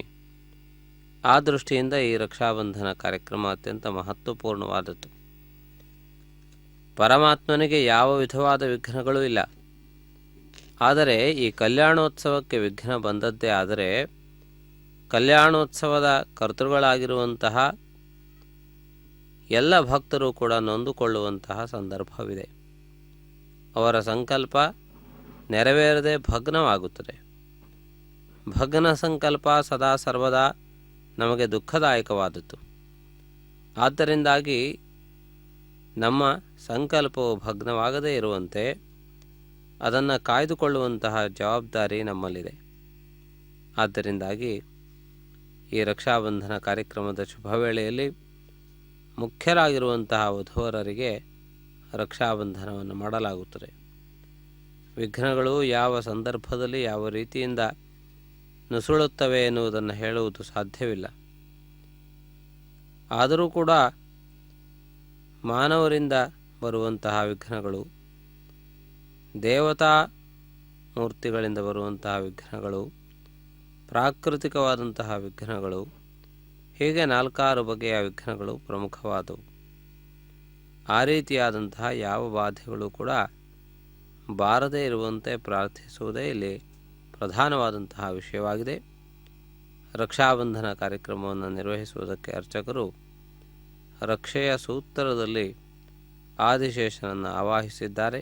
ಆ ದೃಷ್ಟಿಯಿಂದ ಈ ರಕ್ಷಾಬಂಧನ ಕಾರ್ಯಕ್ರಮ ಅತ್ಯಂತ ಮಹತ್ವಪೂರ್ಣವಾದದ್ದು. ಪರಮಾತ್ಮನಿಗೆ ಯಾವ ವಿಧವಾದ ವಿಘ್ನಗಳೂ ಇಲ್ಲ. ಆದರೆ ಈ ಕಲ್ಯಾಣೋತ್ಸವಕ್ಕೆ ವಿಘ್ನ ಬಂದದ್ದೇ ಆದರೆ ಕಲ್ಯಾಣೋತ್ಸವದ ಕರ್ತೃಗಳಾಗಿರುವಂತಹ ಎಲ್ಲ ಭಕ್ತರು ಕೂಡ ನೊಂದುಕೊಳ್ಳುವಂತಹ ಸಂದರ್ಭವಿದೆ. ಅವರ ಸಂಕಲ್ಪ ನೆರವೇರದೆ ಭಗ್ನವಾಗುತ್ತದೆ. ಭಗ್ನ ಸಂಕಲ್ಪ ಸದಾ ಸರ್ವದಾ ನಮಗೆ ದುಃಖದಾಯಕವಾದದ್ದು. ಆದ್ದರಿಂದಾಗಿ ನಮ್ಮ ಸಂಕಲ್ಪವು ಭಗ್ನವಾಗದೇ ಇರುವಂತೆ ಅದನ್ನು ಕಾಯ್ದುಕೊಳ್ಳುವಂತಹ ಜವಾಬ್ದಾರಿ ನಮ್ಮಲ್ಲಿದೆ. ಆದ್ದರಿಂದಾಗಿ ಈ ರಕ್ಷಾಬಂಧನ ಕಾರ್ಯಕ್ರಮದ ಶುಭ ವೇಳೆಯಲ್ಲಿ ಮುಖ್ಯರಾಗಿರುವಂತಹ ವಧುವರರಿಗೆ ರಕ್ಷಾಬಂಧನವನ್ನು ಮಾಡಲಾಗುತ್ತದೆ. ವಿಘ್ನಗಳು ಯಾವ ಸಂದರ್ಭದಲ್ಲಿ ಯಾವ ರೀತಿಯಿಂದ ನುಸುಳುತ್ತವೆ ಎನ್ನುವುದನ್ನು ಹೇಳುವುದು ಸಾಧ್ಯವಿಲ್ಲ. ಆದರೂ ಕೂಡ ಮಾನವರಿಂದ ಬರುವಂತಹ ವಿಘ್ನಗಳು, ದೇವತಾ ಮೂರ್ತಿಗಳಿಂದ ಬರುವಂತಹ ವಿಘ್ನಗಳು, ಪ್ರಾಕೃತಿಕವಾದಂತಹ ವಿಘ್ನಗಳು, ಹೀಗೆ 4 ಬಗೆಯ ವಿಘ್ನಗಳು ಪ್ರಮುಖವಾದವು. ಆ ರೀತಿಯಾದಂತಹ ಯಾವ ಬಾಧೆಗಳು ಕೂಡ ಬಾರದೇ ಇರುವಂತೆ ಪ್ರಾರ್ಥಿಸುವುದೇ ಇಲ್ಲಿ ಪ್ರಧಾನವಾದಂತಹ ವಿಷಯವಾಗಿದೆ. ರಕ್ಷಾಬಂಧನ ಕಾರ್ಯಕ್ರಮವನ್ನು ನಿರ್ವಹಿಸುವುದಕ್ಕೆ ಅರ್ಚಕರು ರಕ್ಷೆಯ ಸೂತ್ರದಲ್ಲಿ ಆದಿಶೇಷನನ್ನು ಆವಾಹಿಸಿದ್ದಾರೆ.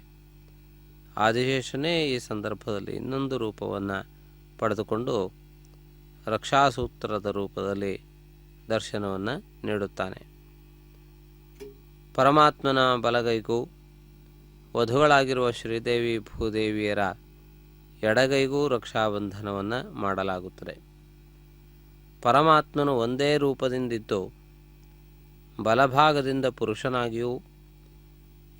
ಆದಿಶೇಷನೇ ಈ ಸಂದರ್ಭದಲ್ಲಿ ಇನ್ನೊಂದು ರೂಪವನ್ನು ಪಡೆದುಕೊಂಡು ರಕ್ಷಾಸೂತ್ರದ ರೂಪದಲ್ಲಿ ದರ್ಶನವನ್ನು ನೀಡುತ್ತಾನೆ. ಪರಮಾತ್ಮನ ಬಲಗೈಗೂ ವಧುಗಳಾಗಿರುವ ಶ್ರೀದೇವಿ ಭೂದೇವಿಯರ ಎಡಗೈಗೂ ರಕ್ಷಾಬಂಧನವನ್ನು ಮಾಡಲಾಗುತ್ತದೆ. ಪರಮಾತ್ಮನು ಒಂದೇ ರೂಪದಿಂದಿದ್ದು ಬಲಭಾಗದಿಂದ ಪುರುಷನಾಗಿಯೂ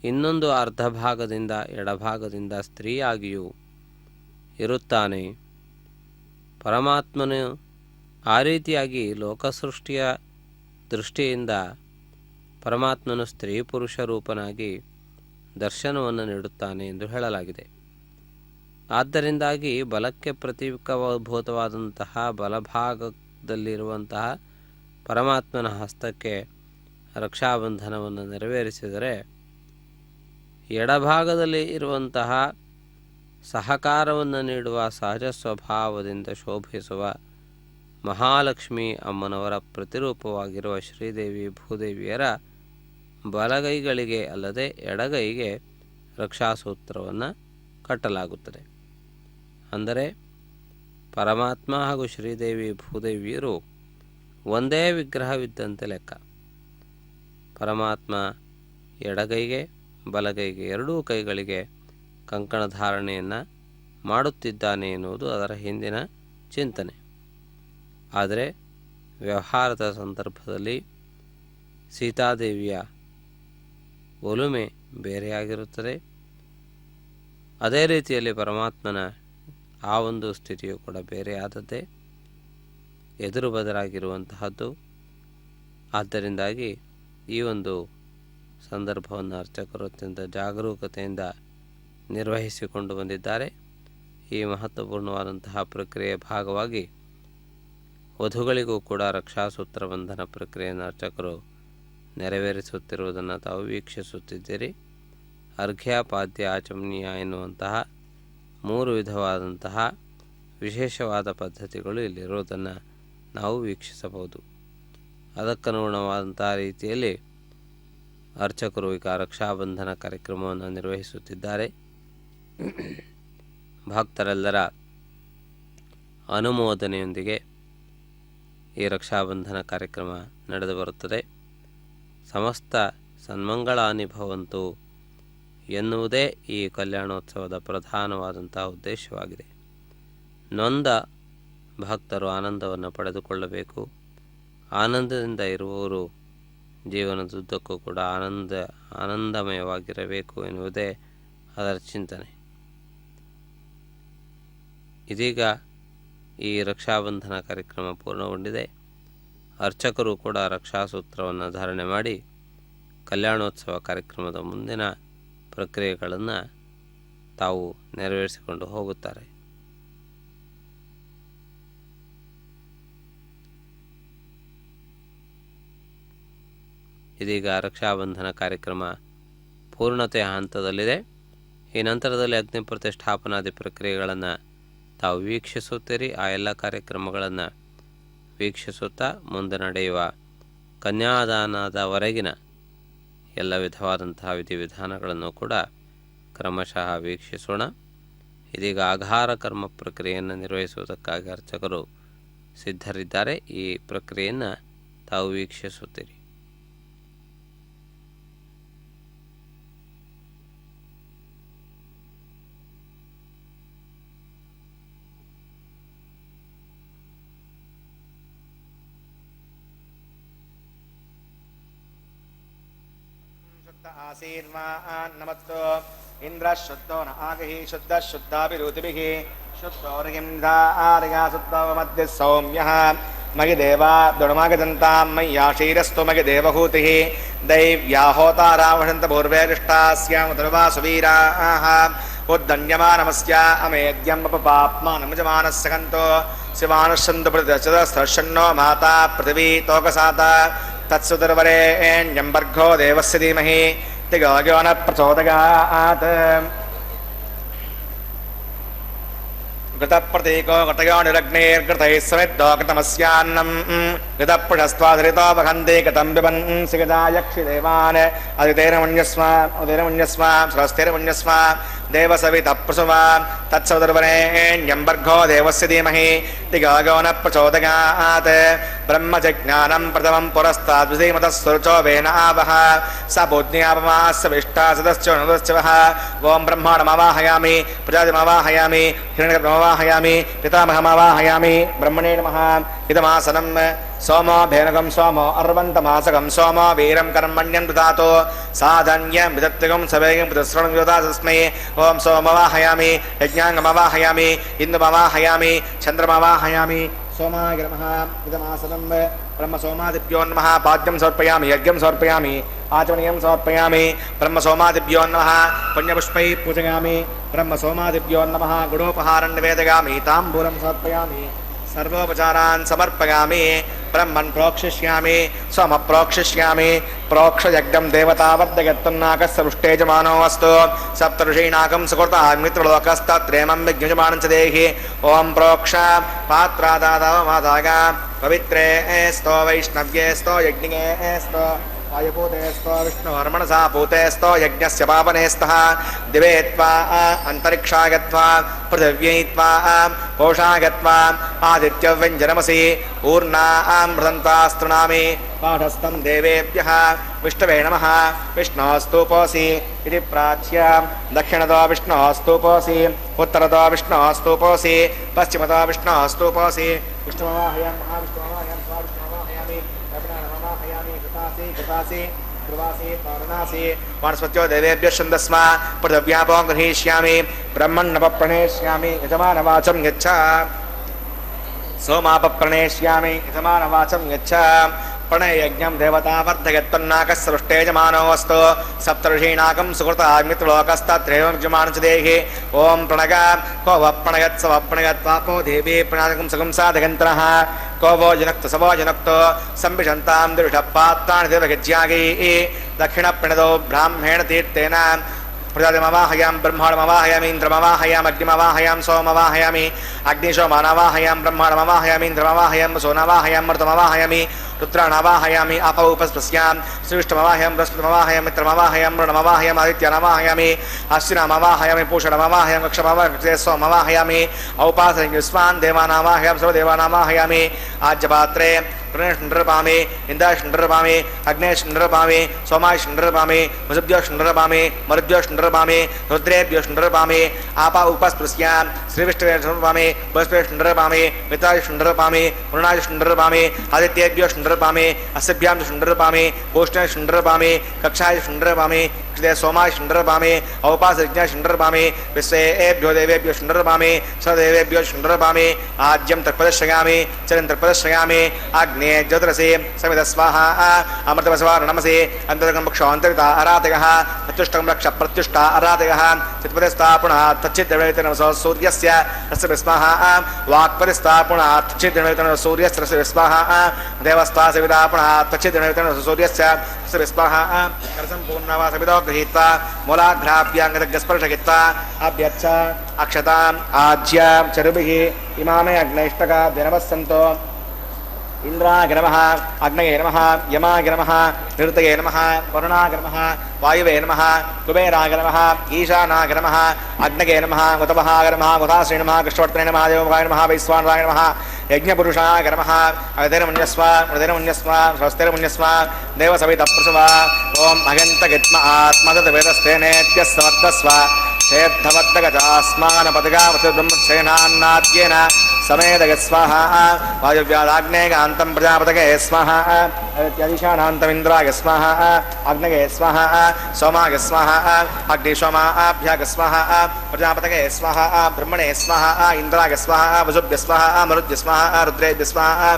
ಇನ್ನೊಂದು ಅರ್ಧ ಭಾಗದಿಂದ ಎಡಭಾಗದಿಂದ ಸ್ತ್ರೀಯಾಗಿಯೂ ಇರುತ್ತಾನೆ. ಪರಮಾತ್ಮನು ಆ ರೀತಿಯಾಗಿ ಲೋಕಸೃಷ್ಟಿಯ ದೃಷ್ಟಿಯಿಂದ ಪರಮಾತ್ಮನು ಸ್ತ್ರೀ ಪುರುಷ ರೂಪನಾಗಿ ದರ್ಶನವನ್ನು ನೀಡುತ್ತಾನೆ ಎಂದು ಹೇಳಲಾಗಿದೆ. ಆದ್ದರಿಂದಾಗಿ ಬಲಕ್ಕೆ ಪ್ರತೀಕಭೂತವಾದಂತಹ ಬಲಭಾಗದಲ್ಲಿರುವಂತಹ ಪರಮಾತ್ಮನ ಹಸ್ತಕ್ಕೆ ರಕ್ಷಾಬಂಧನವನ್ನು ನೆರವೇರಿಸಿದರೆ ಎಡಭಾಗದಲ್ಲಿ ಇರುವಂತಹ ಸಹಕಾರವನ್ನು ನೀಡುವ ಸಹಜ ಸ್ವಭಾವದಿಂದ ಶೋಭಿಸುವ ಮಹಾಲಕ್ಷ್ಮಿ ಅಮ್ಮನವರ ಪ್ರತಿರೂಪವಾಗಿರುವ ಶ್ರೀದೇವಿ ಭೂದೇವಿಯರ ಬಲಗೈಗಳಿಗೆ ಅಲ್ಲದೆ ಎಡಗೈಗೆ ರಕ್ಷಾಸೂತ್ರವನ್ನು ಕಟ್ಟಲಾಗುತ್ತದೆ. ಅಂದರೆ ಪರಮಾತ್ಮ ಹಾಗೂ ಶ್ರೀದೇವಿ ಭೂದೇವಿಯರು ಒಂದೇ ವಿಗ್ರಹವಿದ್ದಂತೆ ಲೆಕ್ಕ. ಪರಮಾತ್ಮ ಎಡಗೈಗೆ ಬಲಗೈಗೆ ಎರಡೂ ಕೈಗಳಿಗೆ ಕಂಕಣ ಧಾರಣೆಯನ್ನು ಮಾಡುತ್ತಿದ್ದಾನೆ ಎನ್ನುವುದು ಅದರ ಹಿಂದಿನ ಚಿಂತನೆ. ಆದರೆ ವ್ಯವಹಾರದ ಸಂದರ್ಭದಲ್ಲಿ ಸೀತಾದೇವಿಯ ಒಲುಮೆ ಬೇರೆಯಾಗಿರುತ್ತದೆ. ಅದೇ ರೀತಿಯಲ್ಲಿ ಪರಮಾತ್ಮನ ಆ ಒಂದು ಸ್ಥಿತಿಯು ಕೂಡ ಬೇರೆಯಾದದ್ದೇ, ಎದುರು ಬದಲಾಗಿರುವಂತಹದ್ದು. ಆದ್ದರಿಂದಾಗಿ ಈ ಒಂದು ಸಂದರ್ಭವನ್ನು ಅರ್ಚಕರು ಅತ್ಯಂತ ಜಾಗರೂಕತೆಯಿಂದ ನಿರ್ವಹಿಸಿಕೊಂಡು ಬಂದಿದ್ದಾರೆ. ಈ ಮಹತ್ವಪೂರ್ಣವಾದಂತಹ ಪ್ರಕ್ರಿಯೆಯ ಭಾಗವಾಗಿ ವಧುಗಳಿಗೂ ಕೂಡ ರಕ್ಷಾಸೂತ್ರ ಬಂಧನ ಪ್ರಕ್ರಿಯೆಯನ್ನು ಅರ್ಚಕರು ನೆರವೇರಿಸುತ್ತಿರುವುದನ್ನು ತಾವು ವೀಕ್ಷಿಸುತ್ತಿದ್ದೀರಿ. ಅರ್ಘ್ಯ, ಪಾದ್ಯ, ಆಚಮನೀಯ ಎನ್ನುವಂತಹ 3 ವಿಧವಾದಂತಹ ವಿಶೇಷವಾದ ಪದ್ಧತಿಗಳು ಇಲ್ಲಿರುವುದನ್ನು ನಾವು ವೀಕ್ಷಿಸಬಹುದು. ಅದಕ್ಕನುಗುಣವಾದಂತಹ ರೀತಿಯಲ್ಲಿ ಅರ್ಚಕರು ಈಗ ರಕ್ಷಾಬಂಧನ ಕಾರ್ಯಕ್ರಮವನ್ನು ನಿರ್ವಹಿಸುತ್ತಿದ್ದಾರೆ. ಭಕ್ತರೆಲ್ಲರ ಅನುಮೋದನೆಯೊಂದಿಗೆ ಈ ರಕ್ಷಾಬಂಧನ ಕಾರ್ಯಕ್ರಮ ನಡೆದು ಬರುತ್ತದೆ. ಸಮಸ್ತ ಸನ್ಮಂಗಳಾನಿ ಭವಂತು ಎನ್ನುವುದೇ ಈ ಕಲ್ಯಾಣೋತ್ಸವದ ಪ್ರಧಾನವಾದಂತಹ ಉದ್ದೇಶವಾಗಿದೆ. ನೊಂದ ಭಕ್ತರು ಆನಂದವನ್ನು ಪಡೆದುಕೊಳ್ಳಬೇಕು. ಆನಂದದಿಂದ ಇರುವವರು ಜೀವನದುದ್ದಕ್ಕೂ ಕೂಡ ಆನಂದಮಯವಾಗಿರಬೇಕು ಎನ್ನುವುದೇ ಅದರ ಚಿಂತನೆ. ಇದೀಗ ಈ ರಕ್ಷಾಬಂಧನ ಕಾರ್ಯಕ್ರಮ ಪೂರ್ಣಗೊಂಡಿದೆ. ಅರ್ಚಕರು ಕೂಡ ರಕ್ಷಾಸೂತ್ರವನ್ನು ಧಾರಣೆ ಮಾಡಿ ಕಲ್ಯಾಣೋತ್ಸವ ಕಾರ್ಯಕ್ರಮದ ಮುಂದಿನ ಪ್ರಕ್ರಿಯೆಗಳನ್ನು ತಾವು ನೆರವೇರಿಸಿಕೊಂಡು ಹೋಗುತ್ತಾರೆ. ಇದೀಗ ರಕ್ಷಾಬಂಧನ ಕಾರ್ಯಕ್ರಮ ಪೂರ್ಣತೆಯ ಹಂತದಲ್ಲಿದೆ. ಈ ನಂತರದಲ್ಲಿ ಅಗ್ನಿ ಪ್ರತಿಷ್ಠಾಪನಾದಿ ಪ್ರಕ್ರಿಯೆಗಳನ್ನು ತಾವು ವೀಕ್ಷಿಸುತ್ತೀರಿ. ಆ ಎಲ್ಲ ಕಾರ್ಯಕ್ರಮಗಳನ್ನು ವೀಕ್ಷಿಸುತ್ತಾ ಮುಂದೆ ನಡೆಯುವ ಕನ್ಯಾದಾನದವರೆಗಿನ ಎಲ್ಲ ವಿಧವಾದಂತಹ ವಿಧಿವಿಧಾನಗಳನ್ನು ಕೂಡ ಕ್ರಮಶಃ ವೀಕ್ಷಿಸೋಣ. ಇದೀಗ ಆಘಾರ ಕರ್ಮ ಪ್ರಕ್ರಿಯೆಯನ್ನು ನಿರ್ವಹಿಸುವುದಕ್ಕಾಗಿ ಅರ್ಚಕರು ಸಿದ್ಧರಿದ್ದಾರೆ. ಈ ಪ್ರಕ್ರಿಯೆಯನ್ನು ತಾವು ವೀಕ್ಷಿಸುತ್ತೀರಿ. आशीर्वान् नमस्तु इंद्र शुद्धो न आगहि शुद्ध शुद्धाभिरुतिभिः शुद्धोर्गिन्धार्या शुद्धो मध्य सौम्यः मयि देवा दुर्मागदन्तां मय्याशीरस्तु मयि देवहूतिः दैव्याहोतारावहन्त पूर्वेरिष्टास्यां दुर्वासुवीराः उद्दन्यमानमस्या अमेद्यं पपाप्मानमजमानस्सकन्तो शिवानुष्यन्तु प्रतिदशदस्त्रशन्नो माता पृथिवी तोकसाता तत्सुदर्वरेण्यम्बर्घो देवस्य धीमहि तिगोग्यो न प्रचोदयात् घृतप्रतीको घटयो निरग्नेर्घृतैः समिद्धो घृतमस्यान्नम् घृतपृढस्त्वाधरितो वहन्ति घृतं पिबन्सि गदा यक्षिदेवान् अदितेरमन्यस्व स्वस्तिरमन्यस्व देवसवितः प्रसुवा तत्सवितुर्वरेण्यम्बर्घो देवस्य धीमहि तिगोग्यो न प्रचोदयात् ब्रह्मजज्ञानं प्रथमं पुरस्ताद्विधीमतः सुरुचो वेन आवह स भूज्ञापमास्य विष्टा सदश्चोनुदश्चवः ॐ ब्रह्माणमवाहयामि प्रजातिमवाहयामि हिरण्यगर्भमवाहयामि पितामहमवाहयामि ब्रह्मणे नमः इदमासनं सोमो भेनकं सोमो अर्वन्तमासकं सोमो वीरं कर्मण्यं ददातु साधन्यं विदत्तकं सवेगं प्रदस्रणं योदातस्मै ॐ सोमवाहयामि यज्ञाङ्गमवाहयामि इन्दुमवाहयामि चन्द्रमवाहयामि सोमाय नमः इदमासनं ब्रह्मसोमादिभ्यो नमः पाद्यं समर्पयामि यज्ञं समर्पयामि आचमनीयं समर्पयामि ब्रह्मसोमादिभ्यो नमः पुण्यपुष्पैः पूजयामि ब्रह्मसोमादिभ्यो नमः गुडोपहारं निवेदयामि ताम्बूलं समर्पयामि सर्वोपचारान् समर्पयामि ब्रह्मन् प्रोक्षिष्यामि स्वमप्रोक्षिष्यामि प्रोक्षयज्ञं देवतावर्धयत्तन्नाकस्य पृष्ठेजमानो अस्तु सप्तऋषीणाकं सुकृता मित्रलोकस्तत्रेमं विज्ञजमानं च देहि ॐ प्रोक्ष पात्रादादावमादागा पवित्रे स्तो वैष्णव्ये स्तो यज्ञे स्तो वायुपूते स्तो विष्णुहर्मणसा पूते स्तो यज्ञस्य पावने स्तः दिवे त्वा अन्तरिक्षागत्वा पृथिव्यै त्वा कोशागत्वा आदित्यव्यञ्जनमसि ऊर्णां मृदन्तास्तृणामि पाठस्थं देवेभ्यः विष्णवे नमः विष्णोस्तूपोऽसि इति प्राच्य दक्षिणतो विष्णोस्तूपोऽसि उत्तरतो विष्णोस्तूपोऽसि पश्चिमतो विष्णोस्तूपोऽसि विष्णुमवाहयामि महाविष्णुमवाहयामि स्वाविष्णुमवाहयामि रविनामवाहयामि कृतासि ध्रुवासि पारणासि वानस्पत्यो देवेभ्यः छन्दस्म पृथिव्यापो गृहीष्यामि ब्रह्मण्णपप्रणेष्यामि यजमानवाचं यच्छ सोमापप्रणेष्यामि यजमानवाचं यच्छ प्रणययज्ञं देवतावर्धयत्तन्नाकस्य सृष्टेजमानो अस्तु सप्तऋषीणाकं सुकृता मित्रलोकस्तत्रेवं विद्यमानं च देहि ॐ प्रणग को वः प्रणयत् स वः प्रणयत्वापो देवी प्रणयकं सुखं साधयन्तरः को वो जनक्तो स वो जनक्तो संविशन्तां दुरिषपात्राणि देवगज्यागैः दक्षिणप्रणदो ब्राह्मेण तीर्थेन प्रजातिमवाहयामि ब्रह्माणमवाहयामि इन्द्रमवाहयामि अग्निमवाहयामि सोममवाहयामि अग्निशोमानवाहयामि ब्रह्माणमवाहयामि इन्द्रमवाहयामि सोनमवाहयामि मरुतमवाहयामि रुद्राणवाहयामि अपौपस्पस्यामि श्रीविष्णुमवाहयामि बृहस्पतिमवाहयामि मित्रमवाहयामि वरुणमवाहयामि आदित्यनमवाहयामि अश्विनमवाहयामि पूषणमवाहयामि कक्षमवाहयामि सोममवाहयामि औपासनिस्वान् देवानावाहयामि सर्वदेवानावाहयामि आज्यपात्रे नृपामि इंद्राश नृपामि अग्नेश नृपामि सोमाश नृपामि वसुभ्योश नृपामि मरुभ्योश नृपामि रुद्रेभ्योश नृपामि आपा उपस्पृश्यां श्रीविष्णवे नृपामि बृहस्पतिश नृपामि मित्राश नृपामि वरुणाश नृपामि आदित्येभ्योश नृपामि अस्यभ्यां नृपामि गोष्ठेश नृपामि कक्षाय नृपामि अक्षते सोमाय शुण्डरपामि औपासयज्ञ शुण्डरपामि विश्वेभ्यो देवेभ्यो शुण्डरपामि सदेवेभ्यो शुण्डरपामि आज्यं तत्पदश्रयामि चरं तत्पदश्रयामि अग्ने ज्योतिरसि समित स्वाहा अमृतवस्वा नमसि अन्तरकं पक्षान्तरिता आराधयः प्रत्युष्टं रक्ष प्रत्युष्टा आराधयः चित्पदस्थापना तच्चिद्रवेतनवसो सूर्यस्य रस्य विस्मः वाक्पदस्थापना तच्चिद्रवेतनवसो सूर्यस्य रस्य विस्मः देवस्थासविदापना तच्चिद्रवेतनवसो सूर्यस्य रस्य विस्मः करसम्पूर्णवा सविदो गृहीत्वा मूलाघ्राभ्याङ्गस्पर्शयित्वा अभ्यच्छ अक्षताम् आज्य चरुभिः इमामे अग्नैष्टका दिनवस्सन्तो इंद्राय नमः अग्नये नमः यमाय नमः निरुतये नमः वरुणाय नमः वायुवे नमः कुबेराय नमः ईशानाय नमः अग्नये नमः उतवहाय नमः उदाश्री नमः कृष्णवर्तने नमः देवाय नमः वैश्वानराय नमः यज्ञपुरुषाय नमः अगतिर्मुन्यस्व मृतिर्मुन्यस्व स्वस्तिर्मुन्यस्व देवसवितप्रसव ओम अगन्तगित्म आत्मगतवेदस्तेनेत्यस्वद्दस्व ब्रह्मसेनान्नाद्येन समेदग स्वाहा वायुव्यादाग्नेयान्तं प्रजापतये स्वाहा अदिशानान्तमिन्द्राय स्वाहा अग्नये स्वाहा सोमाय स्वाहा अग्निशोमाभ्याग स्वाहा प्रजापतये स्वाहा ब्रह्मणे स्वाहा इंद्राय स्वाहा वसुभ्य स्वाहा मरुद्य स्वाहा रुद्रेभ्य स्वाहा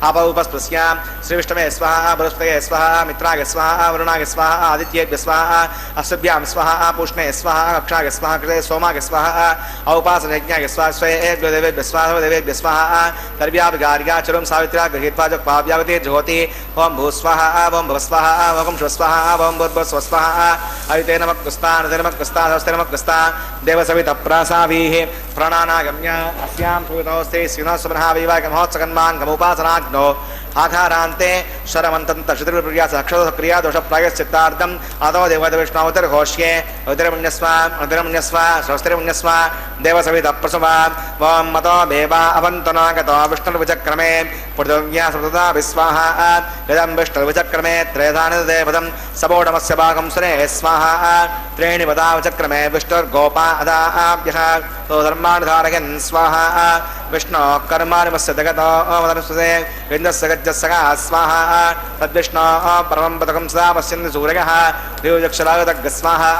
आपौपस्पृश्य श्रीविष्णवे स्वाहा बृहस्पतये स्वाहा मित्राय स्वाहा वरुणाय स्वाहा आदित्येभ्य स्वाहा अश्वभ्यां स्वाहा पूष्णे स्वाहा कक्षाय स्वाहा कृते सोमाय स्वाहा औपासनयज्ञाय स्वाहा स्वेभ्यो देवेभ्य स्वाहा देवेभ्य स्वाहा कर्व्याभिगार्या चरुं सावित्र्या गृहीत्वा जग्पाव्यावते ज्योति ओम भूस्वाहा ओम भवस्वाहा ओम शुभस्वाहा ओम भूर्भुवस्वाहा अयुते नमः कृस्ता नमः कृस्ता हस्ते नमः कृस्ता देवसवितप्रासावीः प्राणानागम्य अस्यां सुवितोस्ते श्रीनोस्वनः वैवाहिकमहोत्सकन्माङ्गमुपासनाग्नो आधारान्ते शरमन्तन्तशत्रुप्रियास अक्षरक्रिया दोषप्रायश्चित्तार्थम् अतो देवतविष्णोतिर्घोष्ये उदरमुन्यस्व उदरमुन्यस्व स्वस्तिर्मुन्यस्व देवसवितप्रसव वं मतो देवा अवन्तनागतो विष्णुर्विचक्रमे पृथिव्या सतता विस्वाहा यदं विष्णुर्विचक्रमे त्रेधानिदेवदं सबोडमस्य भागं सुरे स्वाहा त्रीणि वदा विचक्रमे विष्णुर्गोपा अदाभ्यः तो धर्मानुधारयन् स्वाहा विष्णु कर्मानुमस्य जगतो मदनुस्वसे विन्दस्य गज्जस्सगा स्वाहा तद्विष्णु परमं पदकं सदा पश्यन्ति सूर्यः देवजक्षरागतग् स्वाहा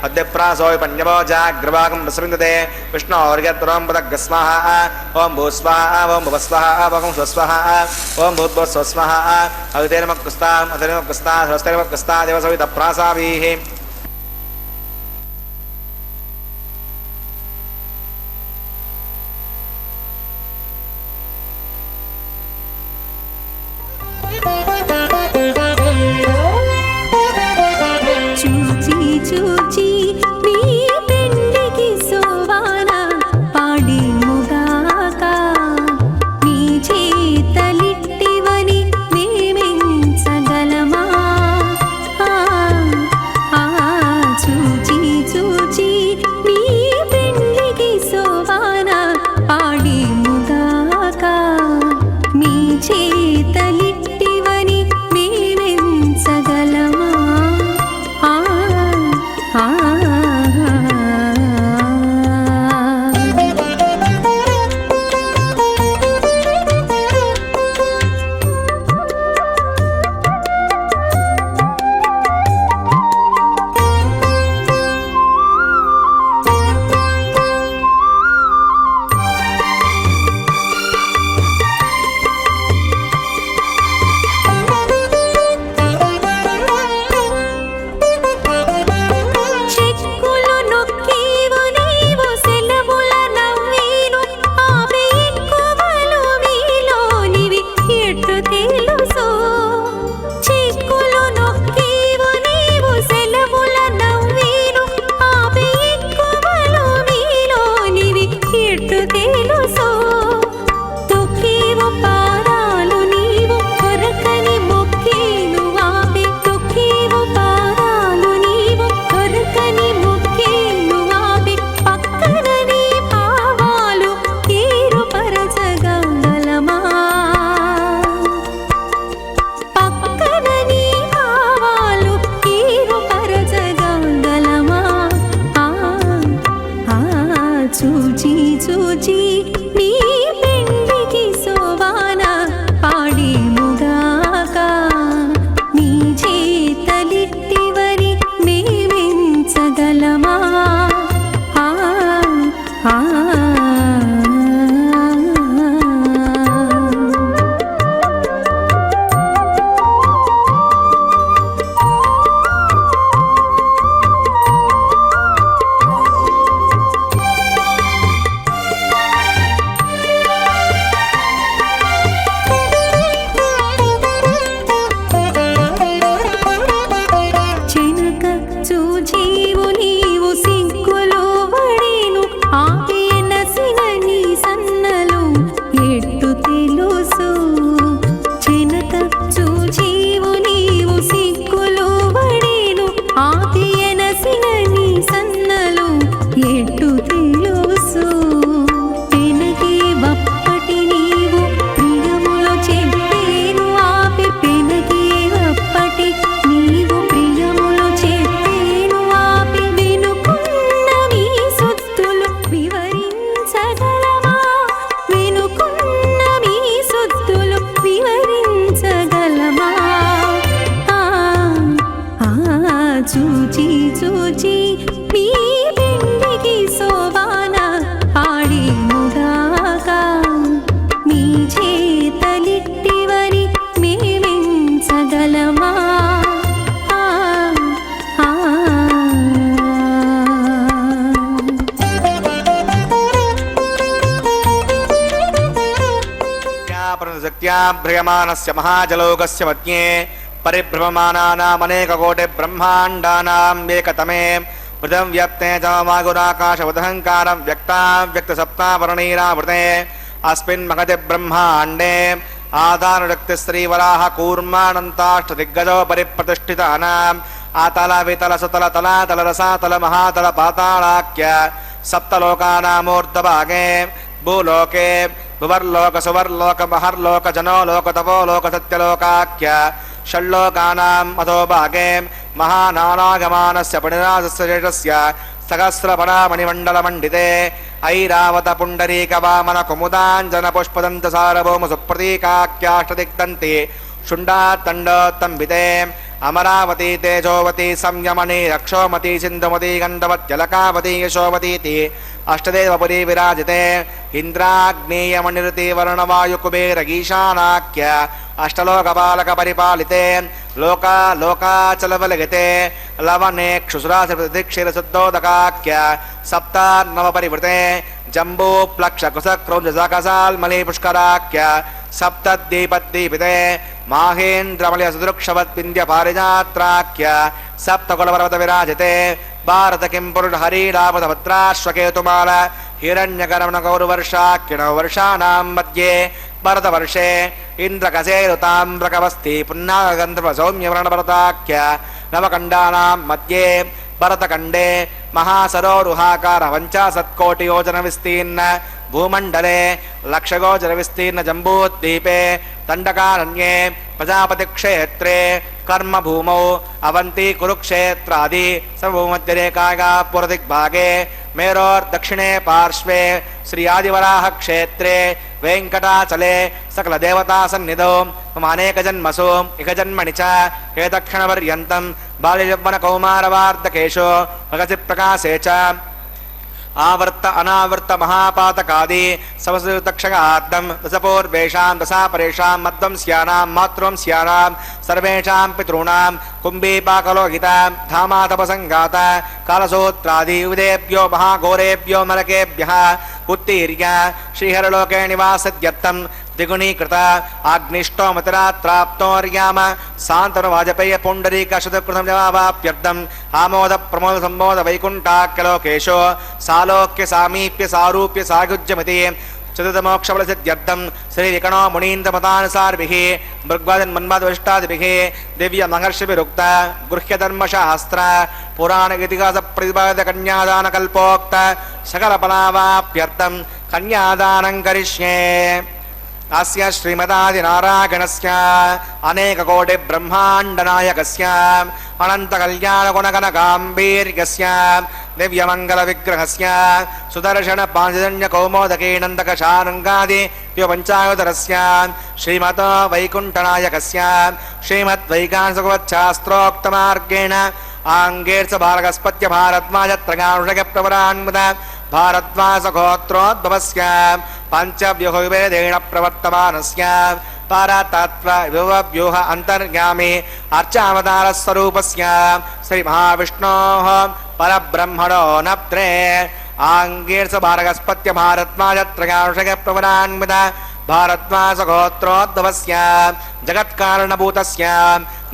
अद्यप्रासोय पञ्चमो जाग्रभागं प्रसृन्दते विष्णोर्यत्तरं पदग् स्वाहा ओम भूस्वाहा ओम भवस्वाहा ओम स्वस्वाहा ओम भूर्भुवस्वाहा अदिते नमः कृस्ता अदिते नमः कृस्ता स्वस्ते नमः कृस्ता देवसवितप्रासावीः చూచి చూచి నీ పెండికి సోవాన పాడి ముగాక నీ చేతలిట్టివని మేమెంచగలమా చూచి చూచి నీ పెండికి సోవాన పాడి ముగాక నీ చేతలిట్టివని మేమెంచగలమా చూచి చూచి నీ పెండికి సోవాన పాడి ముగాక నీ చేతలిట్టివరి మేమే ಆ చినక చూజీవు నీవు సిగ్గులో వడేను ఆపేనసిన నీ సన్నలు ఎట్టు తెలుసు చినక చూజీవు నీవు సిగ్గులో వడేను ఆపేనసిన నీ సన్నలు ఎట్టు తెలుసు పెనకే వప్పటి నీవు ప్రియములో చెప్పేను ఆపి పెనకే వప్పటి నీవు ప్రియములో చెప్పేను ఆపి వెనుకున్న మీ సొత్తులు వివరించగలమా వెనుకున్న మీ సొత్తులు వివరించగలమా ఆ చూచి చూచి మీ పెండికి శోభాన పాడేముగాక మీ చేతలిట్టివని మేమించగలమా ఆ ఆ శక్త్యాభ్రియమానస్య మహాజలోకస్య మధ్యే పరిభ్రమమానానామనేకకోటి బ్రహ్మాండానాం ఏకతమే మృతం వ్యప్తే చమాగురాకాశవదహంకారం వ్యక్తావ్యక్తసప్తావరణీరావృతే అస్మిన్ మహతి బ్రహ్మాండే ఆదానురక్తిశ్రీవరాహ కూర్మానంతాష్టదిగ్గజో పరిప్రతిష్ఠితానాం ఆతల వితల సుతల తలాతల రసాతల మహాతల పాతాళాఖ్య సప్తలోకానామూర్ధభాగే భూలోకే భువర్లోక సువర్లోక మహర్లోక జనోలోక తపోలోక సత్యలోకాఖ్య షణ్లోకానాం అధోభాగే మహానానాగమానస్య పుణిరాజస్య శేషస్య సహస్రపరామణిమండలమండితే ఐరావత పుండరీక వామన కుముదాంజన పుష్పదంత సారభౌమ సుప్రతీకాఖ్యాష్టదిక్తంతి శుండాతండోత్తంబితే అమరావతి తేజోవతి సంయమని రక్షోమతి సింధుమతి గంధవత్యలకావతి యశోవతీతి అష్టదేవపురీ విరాజితే ఇంద్రాగ్నేయమనిరుతి వర్ణవాయుకుబేరగీశానాఖ్య అష్టలోకపాలక పరిపాలితే లోకాచలవలగితే లవనే క్షుసురాశిక్షిరశుద్ధోదకాఖ్య సప్తార్ణవ పరివృతే జంబూ ప్లక్ష కుశక్రౌంజకసాల్మలీ పుష్కరాఖ్య సప్తద్వీపద్వీపితే మాహేంద్రమలయ సుదృక్షవత్ వింధ్య పారిజాత్రాఖ్య సప్తకులపర్వత విరాజితే భారత కిం పురుష హరీరావత భద్రాశ్వకేతుమాల హిరణ్యకరమణ గౌరవర్షాఖ్యనో వర్షాణాం మధ్యే భరతవర్షే ఇంద్రకసేరుతామ్రకవస్తి పున్నాగంధర్వ సౌమ్యవర్ణభరతాఖ్య నవకండానాం మధ్యే భరతఖండే మహాసరోరుహాకార 50 యోజన విస్తీర్ణ భూమండలే 1,00,000 గోచర విస్తీర్ణ జంబూద్వీపే దండకారణ్యే ప్రజాపతి క్షేత్రే కర్మభూమౌ అవంతి కురుక్షేత్రాది సర్వభూమధ్యరేఖాగా పురదిగ్భాగే మేరోర్దక్షిణే పార్శ్వే శ్రీ ఆదివరాహ క్షేత్రే వెంకటాచలే సకల దేవతా సన్నిధౌ మమ అనేక జన్మసు ఇక జన్మని చ హే దక్షిణపర్యంతం బాల్యయౌవన కౌమారవార్ధకేషు భగసి ప్రకాశే చ ఆవర్త అనావర్త మహాపాతకాది సమస్తక్షగార్థం దశపూర్వేషాం దశాపరేషాం మధ్వంస్యానాం మాతృవంస్యానాం సర్వేషాం పితॄణాం కుంభీపాకలోహిత ధామాతపసంగాత కాలసూత్రాది ఉదేభ్యో మహాఘోరేభ్యో నరకేభ్యః ఉత్తీర్య శ్రీహరలోకే నివాసద్యర్థం ద్విగుణీకృత అగ్నిష్టోమతిరాత్రాప్తోర్యామ శాంతను వాజపేయ పుండరీక శతకృతం జవాప్యర్థం ఆమోద ప్రమోద సంబోధ వైకుంఠాఖ్యలోకేశో సాలోక్య సామీప్య సారూప్య సాయుజ్యమతి చతుర్థమోక్షఫలసిద్ధ్యర్థం శ్రీవికణో మునీంద్రమతానుసారిభిః భృగ్వాదిన్మన్మద్వష్టాదిభిః దివ్య మహర్షిభిరుక్త గృహ్యధర్మశాస్త్ర పురాణ ఇతిహాస ప్రతిపాదిత కన్యాదాన కల్పోక్త సకల ఫలావాప్యర్థం కన్యాదానం కరిష్యే అస్య శ్రీమదాది నారాయణస్య అనేక కోటి బ్రహ్మాండ నాయకస్య అనంత కళ్యాణ గుణగణ గాంభీర్యస్య దివ్యమంగళ విగ్రహస్య సుదర్శన పాంచజన్య కౌమోదకే నందక శారంగాది పంచాయుధరస్య శ్రీమతో వైకుంఠనాయకస్య శ్రీమద్వైకాంసగవచ్ఛాస్త్రోక్తమార్గేణ ఆంగేర్స భారగస్పత్య భారద్మాజ త్రగానుషగ ప్రవరాన్ముద ಭಾರದ್ವಾಸ ಗೋತ್ರೋದ್ಭವಸ್ಯ ಪಂಚವ್ಯೂಹವಿಭೇದೇನ ಪ್ರವರ್ತಮಾನಸ್ಯ ಪರತತ್ವ ವ್ಯೂಹ ಅಂತರ್ಯಾಮಿ ಅರ್ಚಾವತಾರ ಸ್ವರೂಪಸ್ಯ ಶ್ರೀ ಮಹಾವಿಷ್ಣೋಃ ಪರಬ್ರಹ್ಮಣೋ ನಪ್ತ್ರೇ ಆಂಗೀರ್ಸ ಭಾರಗಸ್ಪತ್ಯ ಭಾರದ್ವಾಜತ್ರಯಾನುಷಗ ಪ್ರವರಾನ್ವಿತ ಭಾರದ್ವಾಸ ಗೋತ್ರೋದ್ಭವಸ್ಯ ಜಗತ್ಕಾರಣಭೂತಸ್ಯ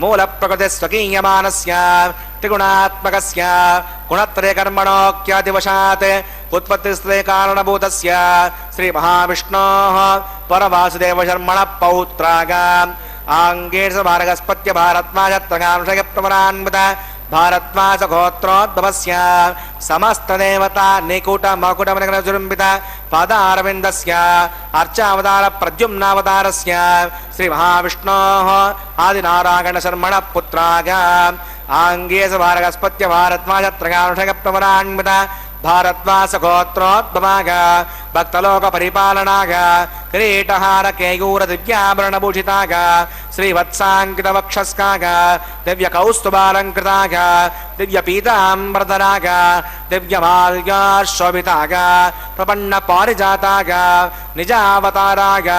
ಮೂಲ ಪ್ರಕೃತಿ ಸ್ವಕೀಯಮಾನಸ್ಯ ತ್ರಿಗುಣಾತ್ಮಕಸ್ಯ ಗುಣತ್ರಯ ಕರ್ಮಣೋಕ್ಯಾದಿವಶಾತ್ ಉತ್ಪತ್ತಿಸ್ತ್ರಯ ಕಾರಣಭೂತಸ್ಯ ಶ್ರೀ ಮಹಾವಿಷ್ಣೋಃ ಪರವಾಸುದೇವ ಶರ್ಮಣ ಪೌತ್ರಾಗ ಆಂಗೀರ್ಸ ಭಾರಗಸ್ಪತ್ಯ ಭಾರದ್ವಾಜತ್ರಯಾನುಷಗ ಪ್ರವರಾನ್ವಿತ ಭಾರದ್ವಾಸ ಗೋತ್ರೋದ್ಭವಸ್ಯ ಸಮಸ್ತ ದೇವತಾ ನಿಕುಟ ಮಕುಟ ಮನಗಣಜುರುಂಬಿತ ಪಾದಾರವಿಂದಸ್ಯ ಅರ್ಚಾವತಾರ ಪ್ರದ್ಯುಮ್ನಾವತಾರಸ್ಯ ಶ್ರೀ ಮಹಾವಿಷ್ಣೋಃ ಆದಿನಾರಾಯಣ ಶರ್ಮಣ ಪುತ್ರಾಗ ಆಂಗೀರ್ಸ ಭಾರಗಸ್ಪತ್ಯ ಭಾರದ್ವಾಜತ್ರಯಾನುಷಗ ಪ್ರವರಾನ್ವಿತ ಭಾರದ್ವಾಸ ಗೋತ್ರೋದ್ಭವಾಗ ಭಕ್ತಲೋಕ ಪರಿಪಾಲನಾಗ ಕಿರೀಟಹಾರ ಕೇಯೂರ ದಿವ್ಯಾಭರಣಭೂಷಿತಾಗ ಶ್ರೀವತ್ಸಾಂಕಿತ ವಕ್ಷಸ್ಕಾಗ ದಿವ್ಯ ಕೌಸ್ತುಭಾಲಂಕೃತಾಗ ದಿವ್ಯ ಪೀತಾಂಬರಧರಾಗ ದಿವ್ಯ ಮಾಲ್ಯಾಶೋಭಿತಾಗ ಪ್ರಪನ್ನ ಪಾರಿಜಾತಾಗ ನಿಜಾವತಾರಾಗ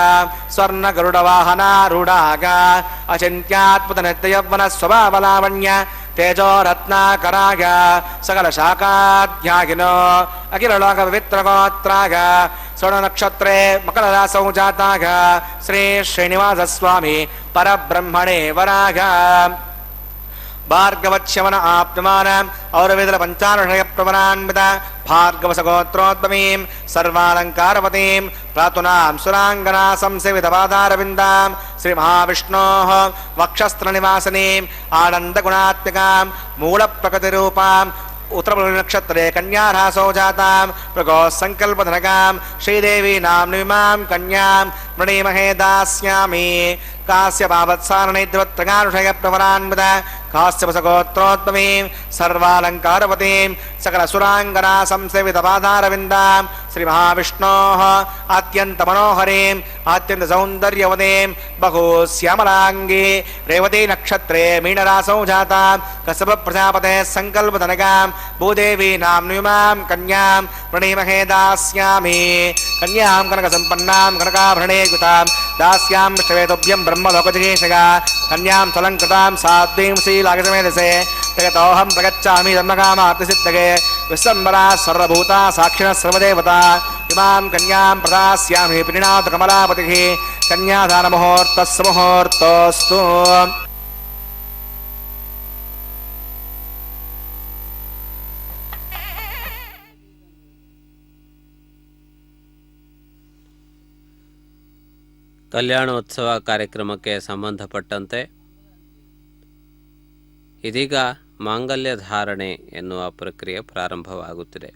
ಸ್ವರ್ಣ ಗರುಡ ವಾಹನಾರೂಢಾಗ ಅಚಿಂತ್ಯಾತ್ಮತ ನಿತ್ಯಯೌವನ ಸ್ವಭಾವಲಾವಣ್ಯ ತೇಜೋ ರತ್ನಾಕರಾಗ ಸಕಲ ಶಾಖಾಧ್ಯಾಗಿನೋ ಅಖಿಲ ಲೋಕ ಪವಿತ್ರ ಗೋತ್ರಾಗ ಸ್ವರ್ಣ ನಕ್ಷತ್ರೇ ಮಕರ ರಾಸೌ ಜಾತಾಗ ಶ್ರೀ ಶ್ರೀನಿವಾಸ ಸ್ವಾಮಿ ಪರಬ್ರಹ್ಮಣೇ ವರಾಗ ಭಾರ್ಗವಚ್ಯವನ ಆಪ್ತಮಾನ ಔರವೇದಲ ಪಂಚಾನುಷಯ ಪ್ರವರಾನ್ವಿತ ಭಾರ್ಗವಸ ಗೋತ್ರೋದ್ಭವೀಂ ಸರ್ವಾಲಂಕಾರವತೀಂ ಪ್ರಾತುನಾಂ ಸುರಾಂಗನಾ ಸಂಸೇವಿತ ಪಾದಾರವಿಂದಾಂ ಶ್ರೀ ಮಹಾವಿಷ್ಣೋಃ ವಕ್ಷಸ್ತ್ರ ನಿವಾಸನೀಂ ಆನಂದ ಗುಣಾತ್ಮಿಕಾಂ ಮೂಲ ಪ್ರಕೃತಿ ರೂಪಾಂ ಉತ್ತರ ನಕ್ಷತ್ರೇ ಕನ್ಯಾರಾಸೋ ಜಾತಾಂ ಪ್ರಗೋ ಸಂಕಲ್ಪಧನಗಾಂ ಶ್ರೀದೇವಿ ನಾಮ್ನಿಮಾಂ ಕನ್ಯಾಂ ಮೃಣೀಮಹೇ ದಾಸ್ಯಾಮಿ ಕಾಶ್ಯಪಾವತ್ಸಾರಣೈದ್ವತ್ರಗಾನುಷಯ ಪ್ರವರಾನ್ವಿತ ಕಾಶ್ಯಪಸಗೋತ್ರೋದ್ಭವೀಂ ಸರ್ವಾಲಂಕಾರವತೀಂ ಸಕಲ ಸುರಾಂಗನಾ ಸಂಸೇವಿತ ಪಾದಾರವಿಂದಾಂ ಶ್ರೀ ಮಹಾವಿಷ್ಣೋಃ ಅತ್ಯಂತ ಮನೋಹರೀಂ ಅತ್ಯಂತ ಸೌಂದರ್ಯವತೀಂ ಬಹು ಶ್ಯಾಮಲಾಂಗೀ ರೇವತಿ ನಕ್ಷತ್ರೇ ಮೀನರಾಸೌ ಜಾತಾಂ ಕಸಬ ಪ್ರಜಾಪತೆ ಸಂಕಲ್ಪಧನಗಾಂ ಭೂದೇವಿ ನಾಮ್ನಿಮಾಂ ಕನ್ಯಾಂ ಪ್ರಣೀಮಹೇ ದಾಸ್ಯಾಮಿ ಕನ್ಯಾಂ ಕನಕ ಸಂಪನ್ನಾಂ ಕನಕಾಭರಣೇ ಕೃತಾಂ दास्यां श्वेतोभ्यं ब्रह्मलोकजिगीषगा कन्यां सलङ्कृतां साध्वीं श्रीलागसमेधसे जगतोऽहं प्रगच्छामि धर्मकामार्तिसिद्धगे विश्वम्बरा सर्वभूता साक्षिणः सर्वदेवता इमां कन्यां प्रदास्यामि प्रीणातकमलापतिः कन्यादानमुहूर्तस्य मुहूर्तोऽस्तु ಕಲ್ಯಾಣೋತ್ಸವ ಕಾರ್ಯಕ್ರಮಕ್ಕೆ ಸಂಬಂಧಪಟ್ಟಂತೆ ಇದೀಗ ಮಾಂಗಲ್ಯ ಧಾರಣೆ ಎನ್ನುವ ಪ್ರಕ್ರಿಯೆ ಪ್ರಾರಂಭವಾಗುತ್ತಿದೆ.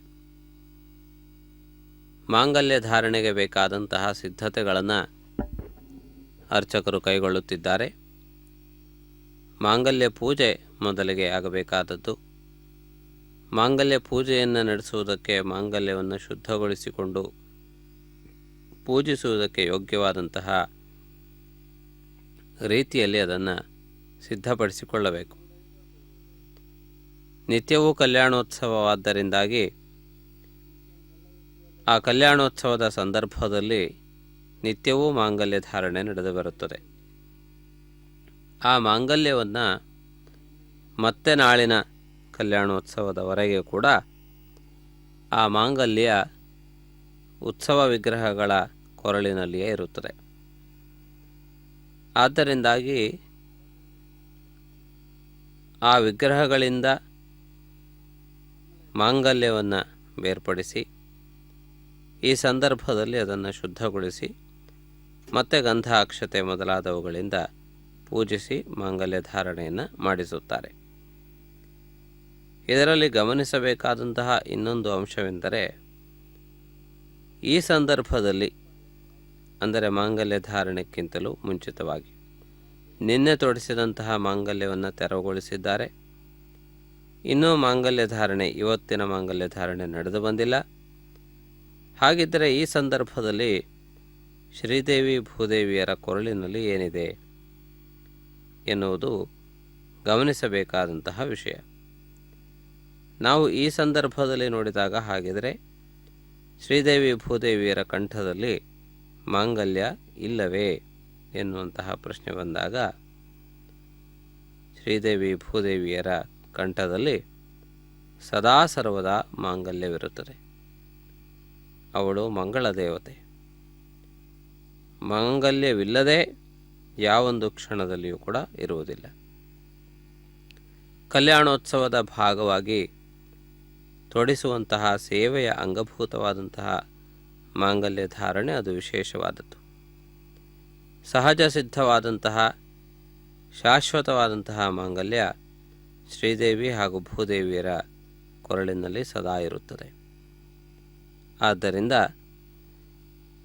ಮಾಂಗಲ್ಯ ಧಾರಣೆಗೆ ಬೇಕಾದಂತಹ ಸಿದ್ಧತೆಗಳನ್ನು ಅರ್ಚಕರು ಕೈಗೊಳ್ಳುತ್ತಿದ್ದಾರೆ. ಮಾಂಗಲ್ಯ ಪೂಜೆ ಮೊದಲಿಗೆ ಆಗಬೇಕಾದದ್ದು. ಮಾಂಗಲ್ಯ ಪೂಜೆಯನ್ನು ನಡೆಸುವುದಕ್ಕೆ ಮಾಂಗಲ್ಯವನ್ನು ಶುದ್ಧಗೊಳಿಸಿಕೊಂಡು ಪೂಜಿಸುವುದಕ್ಕೆ ಯೋಗ್ಯವಾದಂತಹ ರೀತಿಯಲ್ಲಿ ಅದನ್ನು ಸಿದ್ಧಪಡಿಸಿಕೊಳ್ಳಬೇಕು. ನಿತ್ಯವೂ ಕಲ್ಯಾಣೋತ್ಸವವಾದ್ದರಿಂದಾಗಿ ಆ ಕಲ್ಯಾಣೋತ್ಸವದ ಸಂದರ್ಭದಲ್ಲಿ ನಿತ್ಯವೂ ಮಾಂಗಲ್ಯ ಧಾರಣೆ ನಡೆದು ಬರುತ್ತದೆ. ಆ ಮಾಂಗಲ್ಯವನ್ನು ಮತ್ತೆ ನಾಳಿನ ಕಲ್ಯಾಣೋತ್ಸವದವರೆಗೆ ಕೂಡ ಆ ಮಾಂಗಲ್ಯ ಉತ್ಸವ ವಿಗ್ರಹಗಳ ಕೊರಳಿನಲ್ಲಿಯೇ ಇರುತ್ತದೆ. ಆದ್ದರಿಂದಾಗಿ ಆ ವಿಗ್ರಹಗಳಿಂದ ಮಾಂಗಲ್ಯವನ್ನು ಬೇರ್ಪಡಿಸಿ ಈ ಸಂದರ್ಭದಲ್ಲಿ ಅದನ್ನು ಶುದ್ಧಗೊಳಿಸಿ ಮತ್ತೆ ಗಂಧ ಅಕ್ಷತೆ ಮೊದಲಾದವುಗಳಿಂದ ಪೂಜಿಸಿ ಮಾಂಗಲ್ಯ ಧಾರಣೆಯನ್ನು ಮಾಡಿಸುತ್ತಾರೆ. ಇದರಲ್ಲಿ ಗಮನಿಸಬೇಕಾದಂತಹ ಇನ್ನೊಂದು ಅಂಶವೆಂದರೆ ಈ ಸಂದರ್ಭದಲ್ಲಿ ಅಂದರೆ ಮಾಂಗಲ್ಯ ಧಾರಣೆಕ್ಕಿಂತಲೂ ಮುಂಚಿತವಾಗಿ ನಿನ್ನೆ ತೊಡಿಸಿದಂತಹ ಮಾಂಗಲ್ಯವನ್ನು ತೆರವುಗೊಳಿಸಿದ್ದಾರೆ. ಇನ್ನೂ ಮಾಂಗಲ್ಯ ಧಾರಣೆ ಇವತ್ತಿನ ಮಾಂಗಲ್ಯ ಧಾರಣೆ ನಡೆದು ಬಂದಿಲ್ಲ. ಹಾಗಿದ್ದರೆ ಈ ಸಂದರ್ಭದಲ್ಲಿ ಶ್ರೀದೇವಿ ಭೂದೇವಿಯರ ಕೊರಳಿನಲ್ಲಿ ಏನಿದೆ ಎನ್ನುವುದು ಗಮನಿಸಬೇಕಾದಂತಹ ವಿಷಯ. ನಾವು ಈ ಸಂದರ್ಭದಲ್ಲಿ ನೋಡಿದಾಗ ಹಾಗಿದರೆ ಶ್ರೀದೇವಿ ಭೂದೇವಿಯರ ಕಂಠದಲ್ಲಿ ಮಾಂಗಲ್ಯ ಇಲ್ಲವೇ ಎನ್ನುವಂತಹ ಪ್ರಶ್ನೆ ಬಂದಾಗ ಶ್ರೀದೇವಿ ಭೂದೇವಿಯರ ಕಂಠದಲ್ಲಿ ಸದಾ ಸರ್ವದಾ ಮಾಂಗಲ್ಯವಿರುತ್ತದೆ. ಅವಳು ಮಂಗಳ ದೇವತೆ. ಮಾಂಗಲ್ಯವಿಲ್ಲದೆ ಯಾವೊಂದು ಕ್ಷಣದಲ್ಲಿಯೂ ಕೂಡ ಇರುವುದಿಲ್ಲ. ಕಲ್ಯಾಣೋತ್ಸವದ ಭಾಗವಾಗಿ ತೊಡಿಸುವಂತಹ ಸೇವೆಯ ಅಂಗಭೂತವಾದಂತಹ ಮಾಂಗಲ್ಯ ಧಾರಣೆ ಅದು ವಿಶೇಷವಾದದ್ದು. ಸಹಜ ಸಿದ್ಧವಾದಂತಹ ಶಾಶ್ವತವಾದಂತಹ ಮಾಂಗಲ್ಯ ಶ್ರೀದೇವಿ ಹಾಗೂ ಭೂದೇವಿಯರ ಕೊರಳಿನಲ್ಲಿ ಸದಾ ಇರುತ್ತದೆ. ಆದ್ದರಿಂದ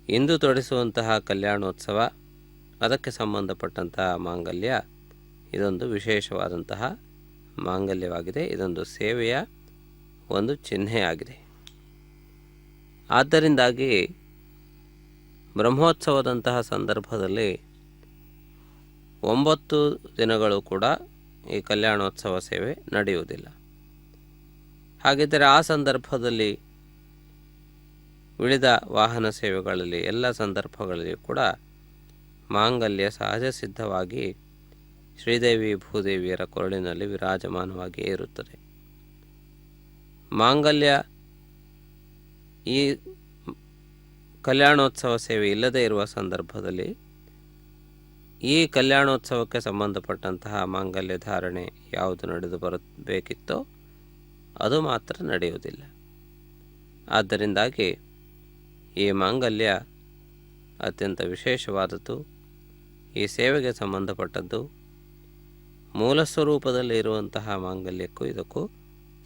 ಇಂದು ತೊಡಿಸುವಂತಹ ಕಲ್ಯಾಣೋತ್ಸವ, ಅದಕ್ಕೆ ಸಂಬಂಧಪಟ್ಟಂತಹ ಮಾಂಗಲ್ಯ ಇದೊಂದು ವಿಶೇಷವಾದಂತಹ ಮಾಂಗಲ್ಯವಾಗಿದೆ. ಇದೊಂದು ಸೇವೆಯ ಒಂದು ಚಿಹ್ನೆಯಾಗಿದೆ. ಆದ್ದರಿಂದಾಗಿ ಬ್ರಹ್ಮೋತ್ಸವದಂತಹ ಸಂದರ್ಭದಲ್ಲಿ 9 ದಿನಗಳು ಕೂಡ ಈ ಕಲ್ಯಾಣೋತ್ಸವ ಸೇವೆ ನಡೆಯುವುದಿಲ್ಲ. ಹಾಗಿದ್ದರೆ ಆ ಸಂದರ್ಭದಲ್ಲಿ ಉಳಿದ ವಾಹನ ಸೇವೆಗಳಲ್ಲಿ ಎಲ್ಲ ಸಂದರ್ಭಗಳಲ್ಲಿಯೂ ಕೂಡ ಮಾಂಗಲ್ಯ ಸಹಜ ಸಿದ್ಧವಾಗಿ ಶ್ರೀದೇವಿ ಭೂದೇವಿಯರ ಕೊರಳಿನಲ್ಲಿ ವಿರಾಜಮಾನವಾಗಿಯೇ ಇರುತ್ತದೆ. ಮಾಂಗಲ್ಯ ಈ ಕಲ್ಯಾಣೋತ್ಸವ ಸೇವೆ ಇಲ್ಲದೇ ಇರುವ ಸಂದರ್ಭದಲ್ಲಿ ಈ ಕಲ್ಯಾಣೋತ್ಸವಕ್ಕೆ ಸಂಬಂಧಪಟ್ಟಂತಹ ಮಾಂಗಲ್ಯ ಧಾರಣೆ ಯಾವುದು ನಡೆದು ಬರಬೇಕಿತ್ತೋ ಅದು ಮಾತ್ರ ನಡೆಯುವುದಿಲ್ಲ. ಆದ್ದರಿಂದಾಗಿ ಈ ಮಾಂಗಲ್ಯ ಅತ್ಯಂತ ವಿಶೇಷವಾದದ್ದು. ಈ ಸೇವೆಗೆ ಸಂಬಂಧಪಟ್ಟದ್ದು. ಮೂಲ ಸ್ವರೂಪದಲ್ಲಿ ಇರುವಂತಹ ಮಾಂಗಲ್ಯಕ್ಕೂ ಇದಕ್ಕೂ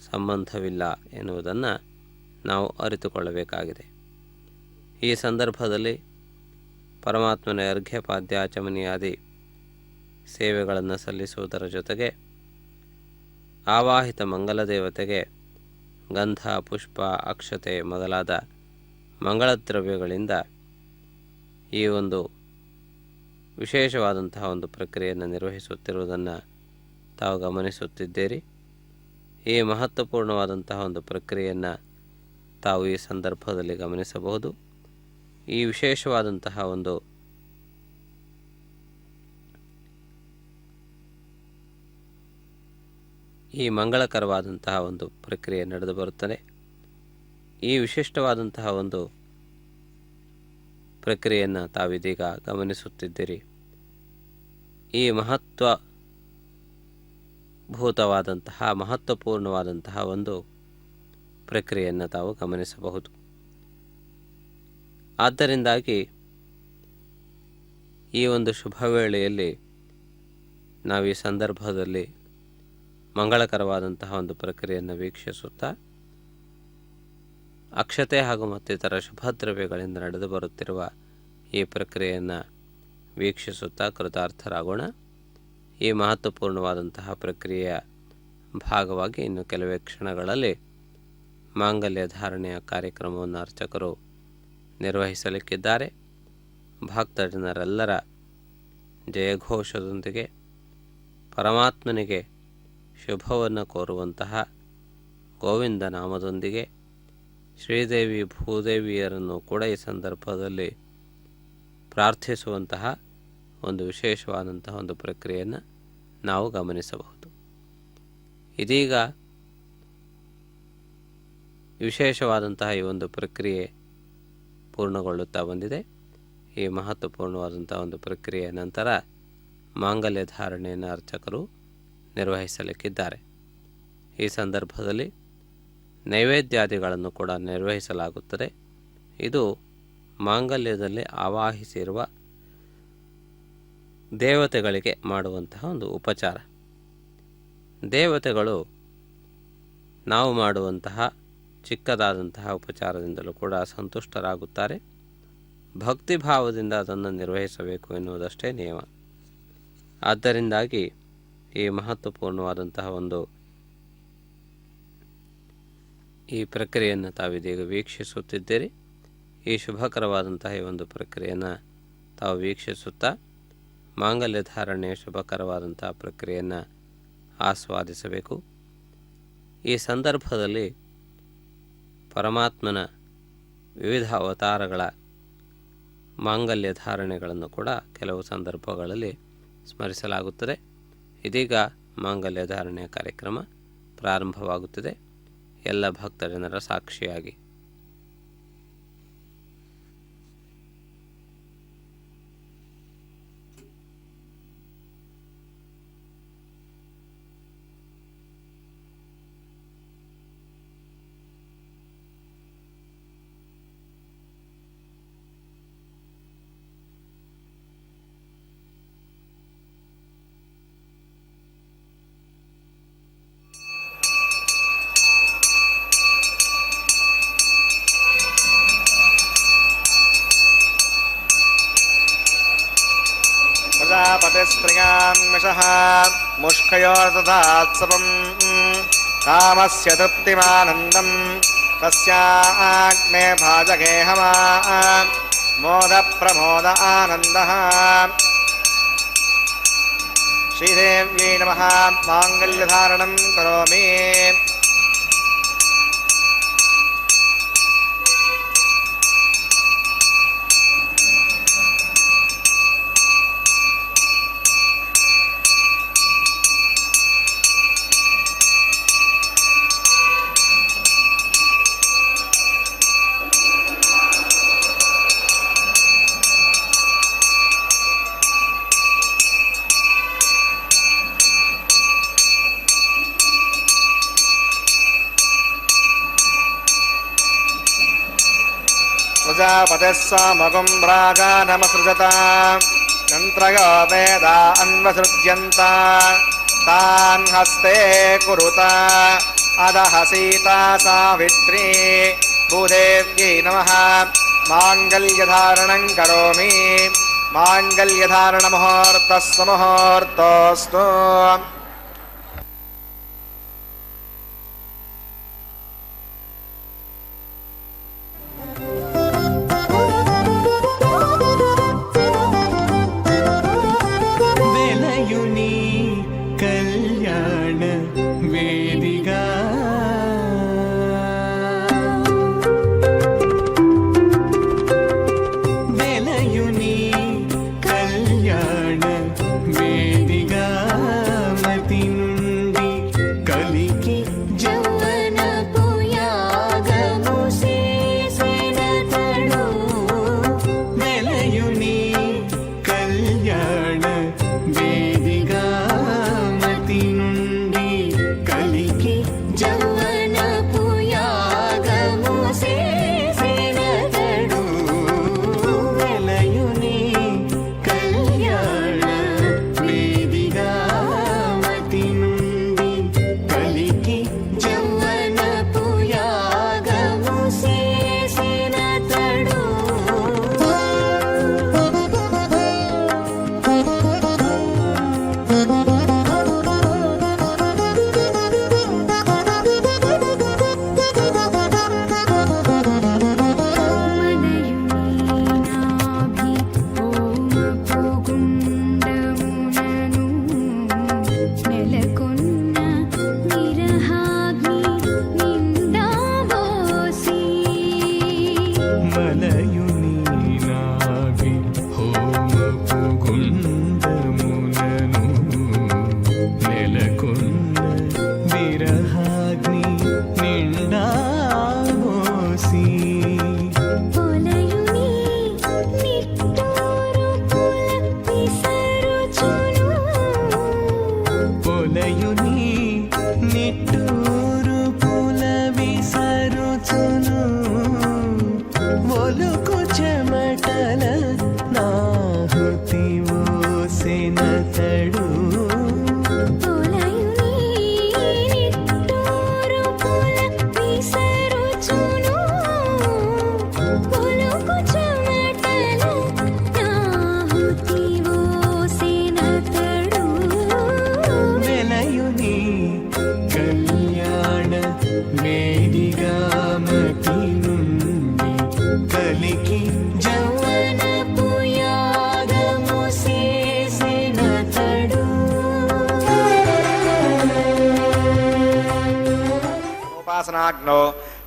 ಸಂಬಂಧವಿಲ್ಲ ಎನ್ನುವುದನ್ನು ನಾವು ಅರಿತುಕೊಳ್ಳಬೇಕಾಗಿದೆ. ಈ ಸಂದರ್ಭದಲ್ಲಿ ಪರಮಾತ್ಮನ ಅರ್ಘ್ಯಪಾದ್ಯಾಚಮನಿಯಾದಿ ಸೇವೆಗಳನ್ನು ಸಲ್ಲಿಸುವುದರ ಜೊತೆಗೆ ಆವಾಹಿತ ಮಂಗಲ ದೇವತೆಗೆ ಗಂಧ, ಪುಷ್ಪ, ಅಕ್ಷತೆ ಮೊದಲಾದ ಮಂಗಳದ್ರವ್ಯಗಳಿಂದ ಈ ಒಂದು ವಿಶೇಷವಾದಂತಹ ಒಂದು ಪ್ರಕ್ರಿಯೆಯನ್ನು ನಿರ್ವಹಿಸುತ್ತಿರುವುದನ್ನು ತಾವು ಗಮನಿಸುತ್ತಿದ್ದೀರಿ. ಈ ಮಹತ್ವಪೂರ್ಣವಾದಂತಹ ಒಂದು ಪ್ರಕ್ರಿಯೆಯನ್ನು ತಾವು ಈ ಸಂದರ್ಭದಲ್ಲಿ ಗಮನಿಸಬಹುದು. ಈ ವಿಶೇಷವಾದಂತಹ ಒಂದು ಈ ಮಂಗಳಕರವಾದಂತಹ ಒಂದು ಪ್ರಕ್ರಿಯೆ ನಡೆದು ಬರುತ್ತದೆ. ಈ ವಿಶಿಷ್ಟವಾದಂತಹ ಒಂದು ಪ್ರಕ್ರಿಯೆಯನ್ನು ತಾವಿದೀಗ ಗಮನಿಸುತ್ತಿದ್ದೀರಿ. ಈ ಮಹತ್ವಪೂರ್ಣವಾದಂತಹ ಒಂದು ಪ್ರಕ್ರಿಯೆಯನ್ನು ತಾವು ಗಮನಿಸಬಹುದು. ಆದ್ದರಿಂದಾಗಿ ಈ ಒಂದು ಶುಭ ವೇಳೆಯಲ್ಲಿ ನಾವು ಈ ಸಂದರ್ಭದಲ್ಲಿ ಮಂಗಳಕರವಾದಂತಹ ಒಂದು ಪ್ರಕ್ರಿಯೆಯನ್ನು ವೀಕ್ಷಿಸುತ್ತಾ ಅಕ್ಷತೆ ಹಾಗೂ ಮತ್ತಿತರ ಶುಭದ್ರವ್ಯಗಳಿಂದ ನಡೆದು ಬರುತ್ತಿರುವ ಈ ಪ್ರಕ್ರಿಯೆಯನ್ನು ವೀಕ್ಷಿಸುತ್ತಾ ಕೃತಾರ್ಥರಾಗೋಣ. ಈ ಮಹತ್ವಪೂರ್ಣವಾದಂತಹ ಪ್ರಕ್ರಿಯೆಯ ಭಾಗವಾಗಿ ಇನ್ನು ಕೆಲವೇ ಕ್ಷಣಗಳಲ್ಲಿ ಮಾಂಗಲ್ಯ ಧಾರಣೆಯ ಕಾರ್ಯಕ್ರಮವನ್ನು ಅರ್ಚಕರು ನಿರ್ವಹಿಸಲಿಕ್ಕಿದ್ದಾರೆ. ಭಕ್ತಜನರೆಲ್ಲರ ಜಯಘೋಷದೊಂದಿಗೆ ಪರಮಾತ್ಮನಿಗೆ ಶುಭವನ್ನು ಕೋರುವಂತಹ ಗೋವಿಂದ ನಾಮದೊಂದಿಗೆ ಶ್ರೀದೇವಿ ಭೂದೇವಿಯರನ್ನು ಕೂಡ ಈ ಸಂದರ್ಭದಲ್ಲಿ ಪ್ರಾರ್ಥಿಸುವಂತಹ ಒಂದು ವಿಶೇಷವಾದಂತಹ ಒಂದು ಪ್ರಕ್ರಿಯೆಯನ್ನು ನಾವು ಗಮನಿಸಬಹುದು. ಇದೀಗ ವಿಶೇಷವಾದಂತಹ ಈ ಒಂದು ಪ್ರಕ್ರಿಯೆ ಪೂರ್ಣಗೊಳ್ಳುತ್ತಾ ಬಂದಿದೆ. ಈ ಮಹತ್ವಪೂರ್ಣವಾದಂತಹ ಒಂದು ಪ್ರಕ್ರಿಯೆಯ ನಂತರ ಮಾಂಗಲ್ಯ ಧಾರಣೆಯನ್ನು ಅರ್ಚಕರು ನಿರ್ವಹಿಸಲಿಕ್ಕಿದ್ದಾರೆ. ಈ ಸಂದರ್ಭದಲ್ಲಿ ನೈವೇದ್ಯಾದಿಗಳನ್ನು ಕೂಡ ನಿರ್ವಹಿಸಲಾಗುತ್ತದೆ. ಇದು ಮಾಂಗಲ್ಯದಲ್ಲಿ ಆವಾಹಿಸಿರುವ ದೇವತೆಗಳಿಗೆ ಮಾಡುವಂತಹ ಒಂದು ಉಪಚಾರ. ದೇವತೆಗಳು ನಾವು ಮಾಡುವಂತಹ ಚಿಕ್ಕದಾದಂತಹ ಉಪಚಾರದಿಂದಲೂ ಕೂಡ ಸಂತುಷ್ಟರಾಗುತ್ತಾರೆ. ಭಕ್ತಿಭಾವದಿಂದ ಅದನ್ನು ನಿರ್ವಹಿಸಬೇಕು ಎನ್ನುವುದಷ್ಟೇ ನಿಯಮ. ಆದ್ದರಿಂದಾಗಿ ಈ ಮಹತ್ವಪೂರ್ಣವಾದಂತಹ ಒಂದು ಈ ಪ್ರಕ್ರಿಯೆಯನ್ನು ತಾವಿದೀಗ ವೀಕ್ಷಿಸುತ್ತಿದ್ದೀರಿ. ಈ ಶುಭಕರವಾದಂತಹ ಈ ಒಂದು ಪ್ರಕ್ರಿಯೆಯನ್ನು ತಾವು ವೀಕ್ಷಿಸುತ್ತಾ ಮಾಂಗಲ್ಯ ಧಾರಣೆಯ ಶುಭಕರವಾದಂತಹ ಪ್ರಕ್ರಿಯೆಯನ್ನು ಆಸ್ವಾದಿಸಬೇಕು. ಈ ಸಂದರ್ಭದಲ್ಲಿ ಪರಮಾತ್ಮನ ವಿವಿಧ ಅವತಾರಗಳ ಮಾಂಗಲ್ಯ ಧಾರಣೆಗಳನ್ನು ಕೂಡ ಕೆಲವು ಸಂದರ್ಭಗಳಲ್ಲಿ ಸ್ಮರಿಸಲಾಗುತ್ತದೆ. ಇದೀಗ ಮಾಂಗಲ್ಯ ಧಾರಣೆಯ ಕಾರ್ಯಕ್ರಮ ಪ್ರಾರಂಭವಾಗುತ್ತದೆ. ಎಲ್ಲ ಭಕ್ತಜನರ ಸಾಕ್ಷಿಯಾಗಿ प्रजापतिस्त्रियान्मिषः मुष्कयोर्दधात्सवम् कामस्य तृप्तिमानन्दम् तस्याग्ने भाजगेहमा मोदप्रमोद आनन्दः। श्रीदेव्यै नमः। माङ्गल्यधारणं करोमि। प्रजापतिः सामगुं राजानमसृजत यन्त्रयो वेदा अन्वसृज्यन्त तान् हस्ते कुरुत अदः सीता सावित्री भूदेव्यै नमः। माङ्गल्यधारणं करोमि। माङ्गल्यधारणमुहूर्तः सुमुहूर्तोऽस्तु।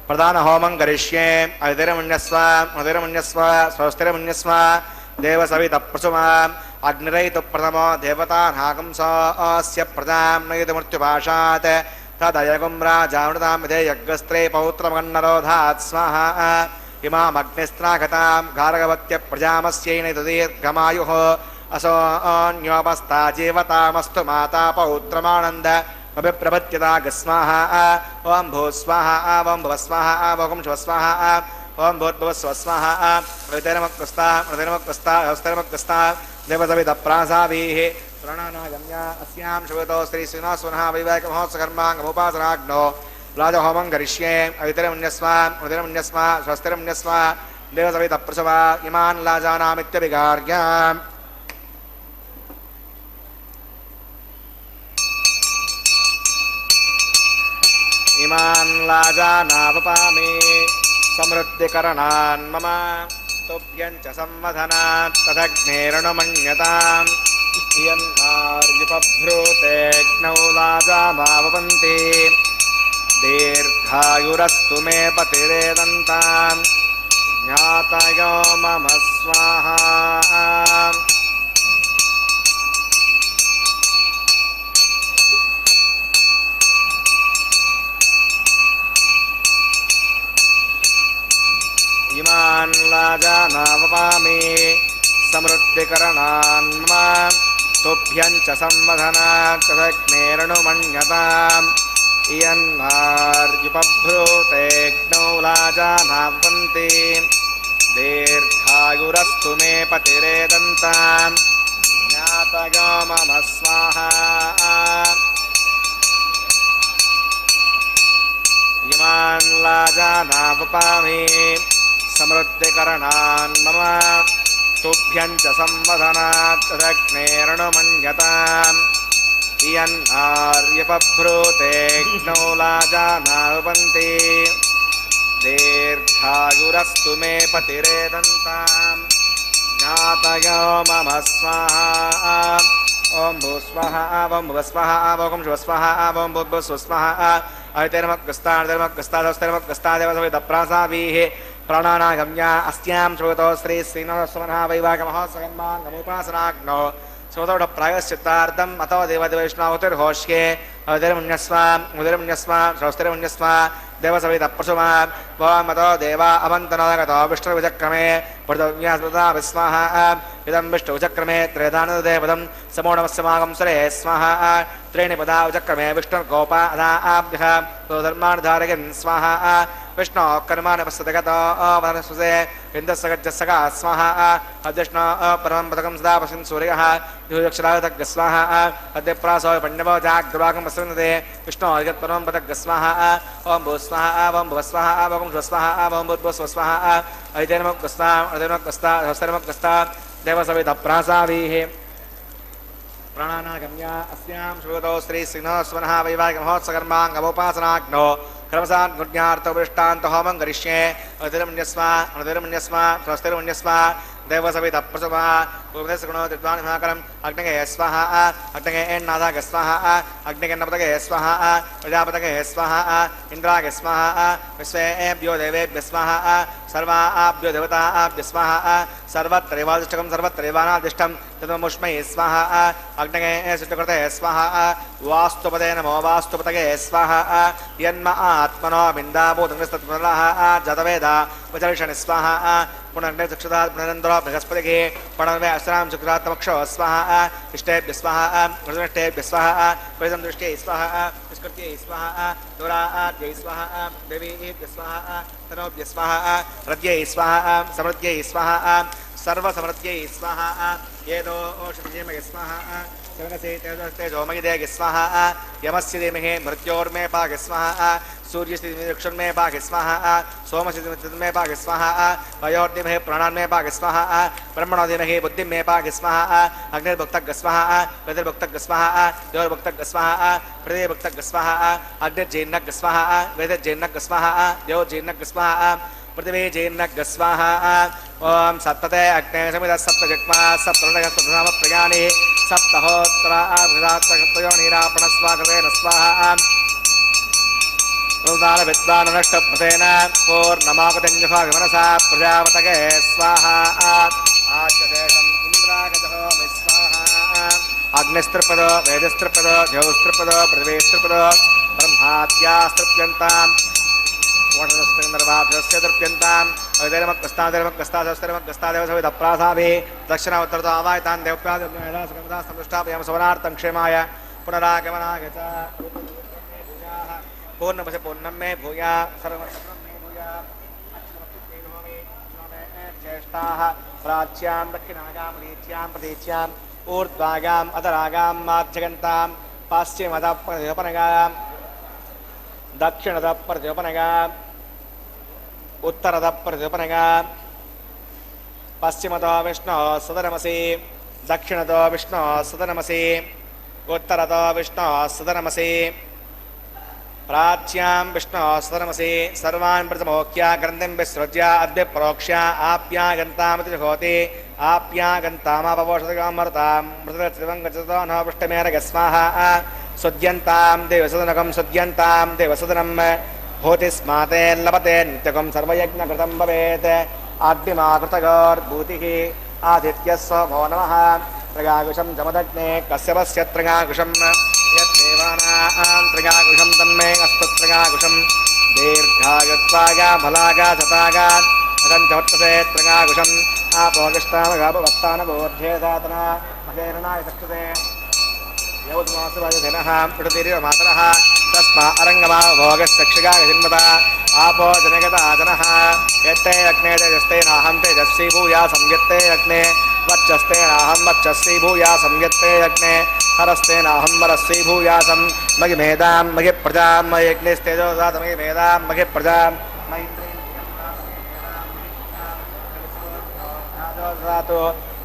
प्रधान होमं करिष्ये अदितिर्मन्यस्व अदितिर्मन्यस्व स्वस्तिर्मन्यस्व देवसवितप्रसुमा अग्निरयितु प्रथमो देवतानागंसस्य प्रजां नयितुमृत्युपाशात् तदयगुं राजामृतां विधे यज्ञस्त्रे पौत्रमन्नरोधात् स्वाहा इमामग्निस्त्रागतां गार्गवत्य प्रजामस्यैनैतु दीर्घमायुः असो अन्योपस्था जीवतामस्तु माता पौत्रमानन्द अभिप्रभत्यता गस्वाहा ओं भूस्वाहा ओं भुवस्वाहा ओं शिवस्वाहा ओं भूर्भुवस्वस्वाहा हृदयमक्कस्ता हृदयमक्कस्ता हस्तमक्कस्ता देवसवितप्रासाभिः प्रणनागम्या अस्यां शिवतो श्री श्रीनिवासवनः वैवाहिकमहोत्सवकर्माङ्गमुपासनाग्नो राजहोमं करिष्ये अवितरमन्यस्व हृदयमन्यस्व स्वस्तिरमन्यस्व देवसवितप्रसवा इमान् लाजानामित्यभिगार्याम् इमान् लाजानावपामि समृद्धिकरणान् मम तुभ्यञ्च संवधनात् तदग्नेरणमन्यताम् यन्नार्युपभ्रूतेऽग्नौ लाजामावपन्ति दीर्घायुरस्तु मे पतिरेदन्ताम् ज्ञातयो मम स्वाहा इमान् लाजानावपामि समृद्धिकरणान् मम तुभ्यञ्च संवधनात् तदग्नेरणुमन्यताम् इयन्नार्युपभ्रूतेऽग्नौ लाजानावपन्ति दीर्घायुरस्तु मे पतिरेदन्ताम् ज्ञातयो मम स्वाहा इमान् लाजानावपामि समृद्धिकरणान् मम तुभ्यञ्च संवधनात् तदग्नेरणुमन्यताम् इयन्नार्युपभ्रूतेऽग्नौ लाजानावपन्ति दीर्घायुरस्तु मे पतिरेदन्ताम् ज्ञातयो मम स्वाहा ओं भूस्वाहा ओं भुवस्वाहा ओं शिवस्वाहा ओं भूर्भुवस्वाहा अवितर्मक्कस्ता निर्मक्कस्ता दौस्तर्मक्कस्ता देवसवितप्रासाभिः प्राणानागम्या अस्यां श्रोतो श्री श्रीनिवासवनः वैवाहिकमहोत्सवकर्माङ्गमुपासनाग्नो श्रोतोढ प्रायश्चित्तार्थम् अतो देवदेवैष्णवतिर्होष्ये अवितर्मन्यस्व उदिर्मन्यस्व श्रौस्तिर्मन्यस्व देवसवितप्रसुमा वामतो देवा अवन्तनगतो विष्णुविचक्रमे पृथिव्यास्मृता विस्वाहा इदं विष्णुविचक्रमे त्रेधानदेवदं समोणमस्यमागं सरे स्वाहा त्रीणि पदा विचक्रमे विष्णुर्गोपा अदाभ्यः धर्माणधारयन् स्वाहा विष्णु कर्माणि पश्यतगतो वनस्पसे इन्दस्सगज्जस्सगा स्वाहा अद्विष्णु परमं पदकं सदा पश्यन् सूर्यः द्युदक्षरागतग् स्वाहा अद्यप्रासो पण्यवो जाग्रवाकं पश्यन्ते विष्णु यत्परमं पदग् स्वाहा ओं भूस्वाहा ओं भुवस्वाहा ओं शिवस्वाहा ओं भूर्भुवस्वाहा अवितर्मक्कस्ता अवितर्मक्कस्ता हस्तर्मक्कस्ता देवसवितप्रासाभिः प्राणानागम्या अस्यां श्रोतो श्री श्रीनिवासवनः वैवाहिकमहोत्सवकर्माङ्गमुपासनाग्नो क्रमसान्गुण्यार्थोपृष्टान्तो होमं करिष्ये अतिर्मन्यस्व अतिर्मन्यस्व स्वस्तिर्मन्यस्व देवसवितप्रसुमा पूर्वदेशगुणो विद्वान्माकरम् अग्नगे स्वाहा अग्नगे एन्नादाग स्वाहा अग्निगन्नपतगे स्वाहा प्रजापतगे स्वाहा इन्द्रागे स्वाहा विश्वेभ्यो देवेभ्यः स्वाहा सर्वाभ्यो देवताभ्यः स्वाहा सर्वत्रैवादिष्टकं सर्वत्रैवानादिष्टं तदमुष्मै स्वाहा अग्नगे सिद्धकृते स्वाहा वास्तुपदे नमो वास्तुपतगे स्वाहा यन्म आत्मनो बिन्दाभूतङ्गस्तत्पुनरः जातवेदा वचर्षणि स्वाहा पुनर्ने चक्षुरात् पुनरन्द्रो बृहस्पतिगे पुनर्मे अस्रां शुक्रात्मक्षो स्वाहा इष्टेभ्यः स्वाहा वृष्टेभ्यः स्वाहा परितं दृष्ट्यै स्वाहा निष्कृत्यै स्वाहा दुराद्यै स्वाहा देवीभ्यः स्वाहा तनोभ्यः स्वाहा हृद्यै स्वाहा समृद्ध्यै स्वाहा सर्वसमृद्ध्यै स्वाहा येदो ओषधीमहि स्वाहा तेजोमयि देहि स्वाहा यमस्य धीमहि मृत्योर्मे पाहि स्वाहा सूर्यस्थितिक्षुर्मे पाहि स्वाहा सोमस्थितिमे पाहि स्वाहा वयोर्धीमहि प्राणान्मे पाहि स्वाहा ब्रह्मणो धीमहि बुद्धिमे पाहि स्वाहा अग्निर्भुक्तग् स्वाहा वेदिर्भुक्तग् स्वाहा देवोर्भुक्तग् स्वाहा पृथिवीर्भुक्तग् स्वाहा अग्निर्जीर्णग् स्वाहा वेदिर्जीर्णग् स्वाहा देवोर्जीर्णग् स्वाहा पृथिवी जीर्णग् स्वाहा ओं सप्तते अग्ने समितः सप्तजग्मा सप्तनाम प्रयाणि सप्तहोत्तरा सप्तयो निरापणस्वागतेन स्वाहा सुदान विद्वान नष्टप्रतेन पूर्णमापतिञ्जभागमनसा प्रजापतये स्वाहा आद्यशेषम् इन्द्रागतः विस्वाहा अग्निस्त्रिपदो वेदस्त्रिपदो द्यौस्त्रिपदो पृथिवीस्त्रिपदो ब्रह्माद्यास्तृप्यन्ताम् ओषधस्त्रिन्दर्भाभ्यस्य तृप्यन्ताम् अविधैर्मक्कस्तादेवमक्कस्तादेवसविधप्रासाभिः दक्षिणावत्तरतो आवाहितान् देवप्रासंष्टापयाम सवनार्थं क्षेमाय पुनरागमनाय च पूर्णपशे पूर्णं मे भूया सर्वसर्वं मे भूया ज्येष्ठाः प्राच्यां दक्षिणागां मरीच्यां प्रतीच्याम् ऊर्ध्वागाम् अधरागां माध्यगन्तां पाश्चिमतः प्रतिपनगां दक्षिणतः प्रतिपनगां उत्तरतः प्रतिपनगां पश्चिमतो विष्णोः सदनमसि दक्षिणतो विष्णोः सदनमसि उत्तरतो विष्णोः सदनमसि प्राच्यां विष्णोः सदनमसि सर्वान् प्रथमोक्ष्य ग्रन्थिं विसृज्य अद्य प्रोक्ष्य आप्यागन्तामिति जुहोति आप्यागन्तामापवोषधगां मरुतां मृतत्रिवं गच्छतो न पृष्ठमेरगस्माः सुद्यन्तां देवसदनकं सुद्यन्तां देवसदनं भूति स्माते लभते नित्यकं सर्वयज्ञकृतं भवेत् आद्यमाकृतगोर्भूतिः आदित्यस्व भो नमः त्रिगाकुशं जमदग्ने कश्यपस्य त्रिगाकुशं यद्देवानां त्रिगाकुशं तन्मे अस्तु त्रिगाकुशं दीर्घायुत्वागा फलागा शतागा अदञ्चवर्तसे त्रिगाकुशम् आपोगिष्टामगापवत्तानबोध्ये साधना महेरणाय चक्षुषे यौद्मासुवायुधिनः पृथिवीर्मातरः तस्मा अरङ्गमा भोगस्यक्षिगागजिन्मता आपो जनगता जनः यत्ते अग्ने तेजस्ते नाहं तेजस्वी भूया संयत्ते अग्ने वक्षस्ते नाहं वक्षस्वी भूया संयत्ते अग्ने हरस्ते नाहं वरस्वी भूयासं मयि मेधां मयि प्रजां मयि अग्निस्तेजो दात मयि मेधां मयि प्रजां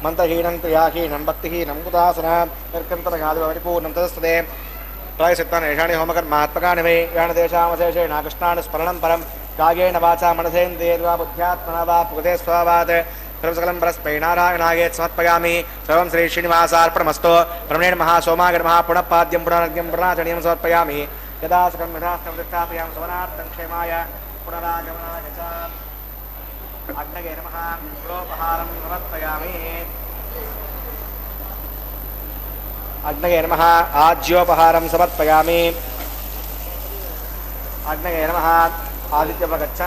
मंत्रहीनं क्रियाहीनं भक्तिहीनं कुदासनं निर्कन्तनगादिपूर्णं तदस्तदे प्रायश्चित्तानि येषाणि होमकर्मात्मकानि वै यानदेशामशेषेण कृष्णान् स्मरणं परं कायेन वाचा मनसेन्द्रियैर्वा बुद्ध्यात्मना वा पुगते स्वभावात् सर्वसकलं परस्मै नारायणाय समर्पयामि सर्वं श्री श्रीनिवासार्पणमस्तु ब्रह्मणे महासोमाय नमः पुनः पाद्यं पुनरग्यं पुनराचरणीयं समर्पयामि यदा सकं यथास्थं प्रतिष्ठापयामि सवनार्थं क्षेमाय पुनरागमनाय च अग्नये नमः गुरोपहारं समर्पयामि अग्नये नमः आज्योपहारं समर्पयामि अग्नये नमः आदित्यपगच्छ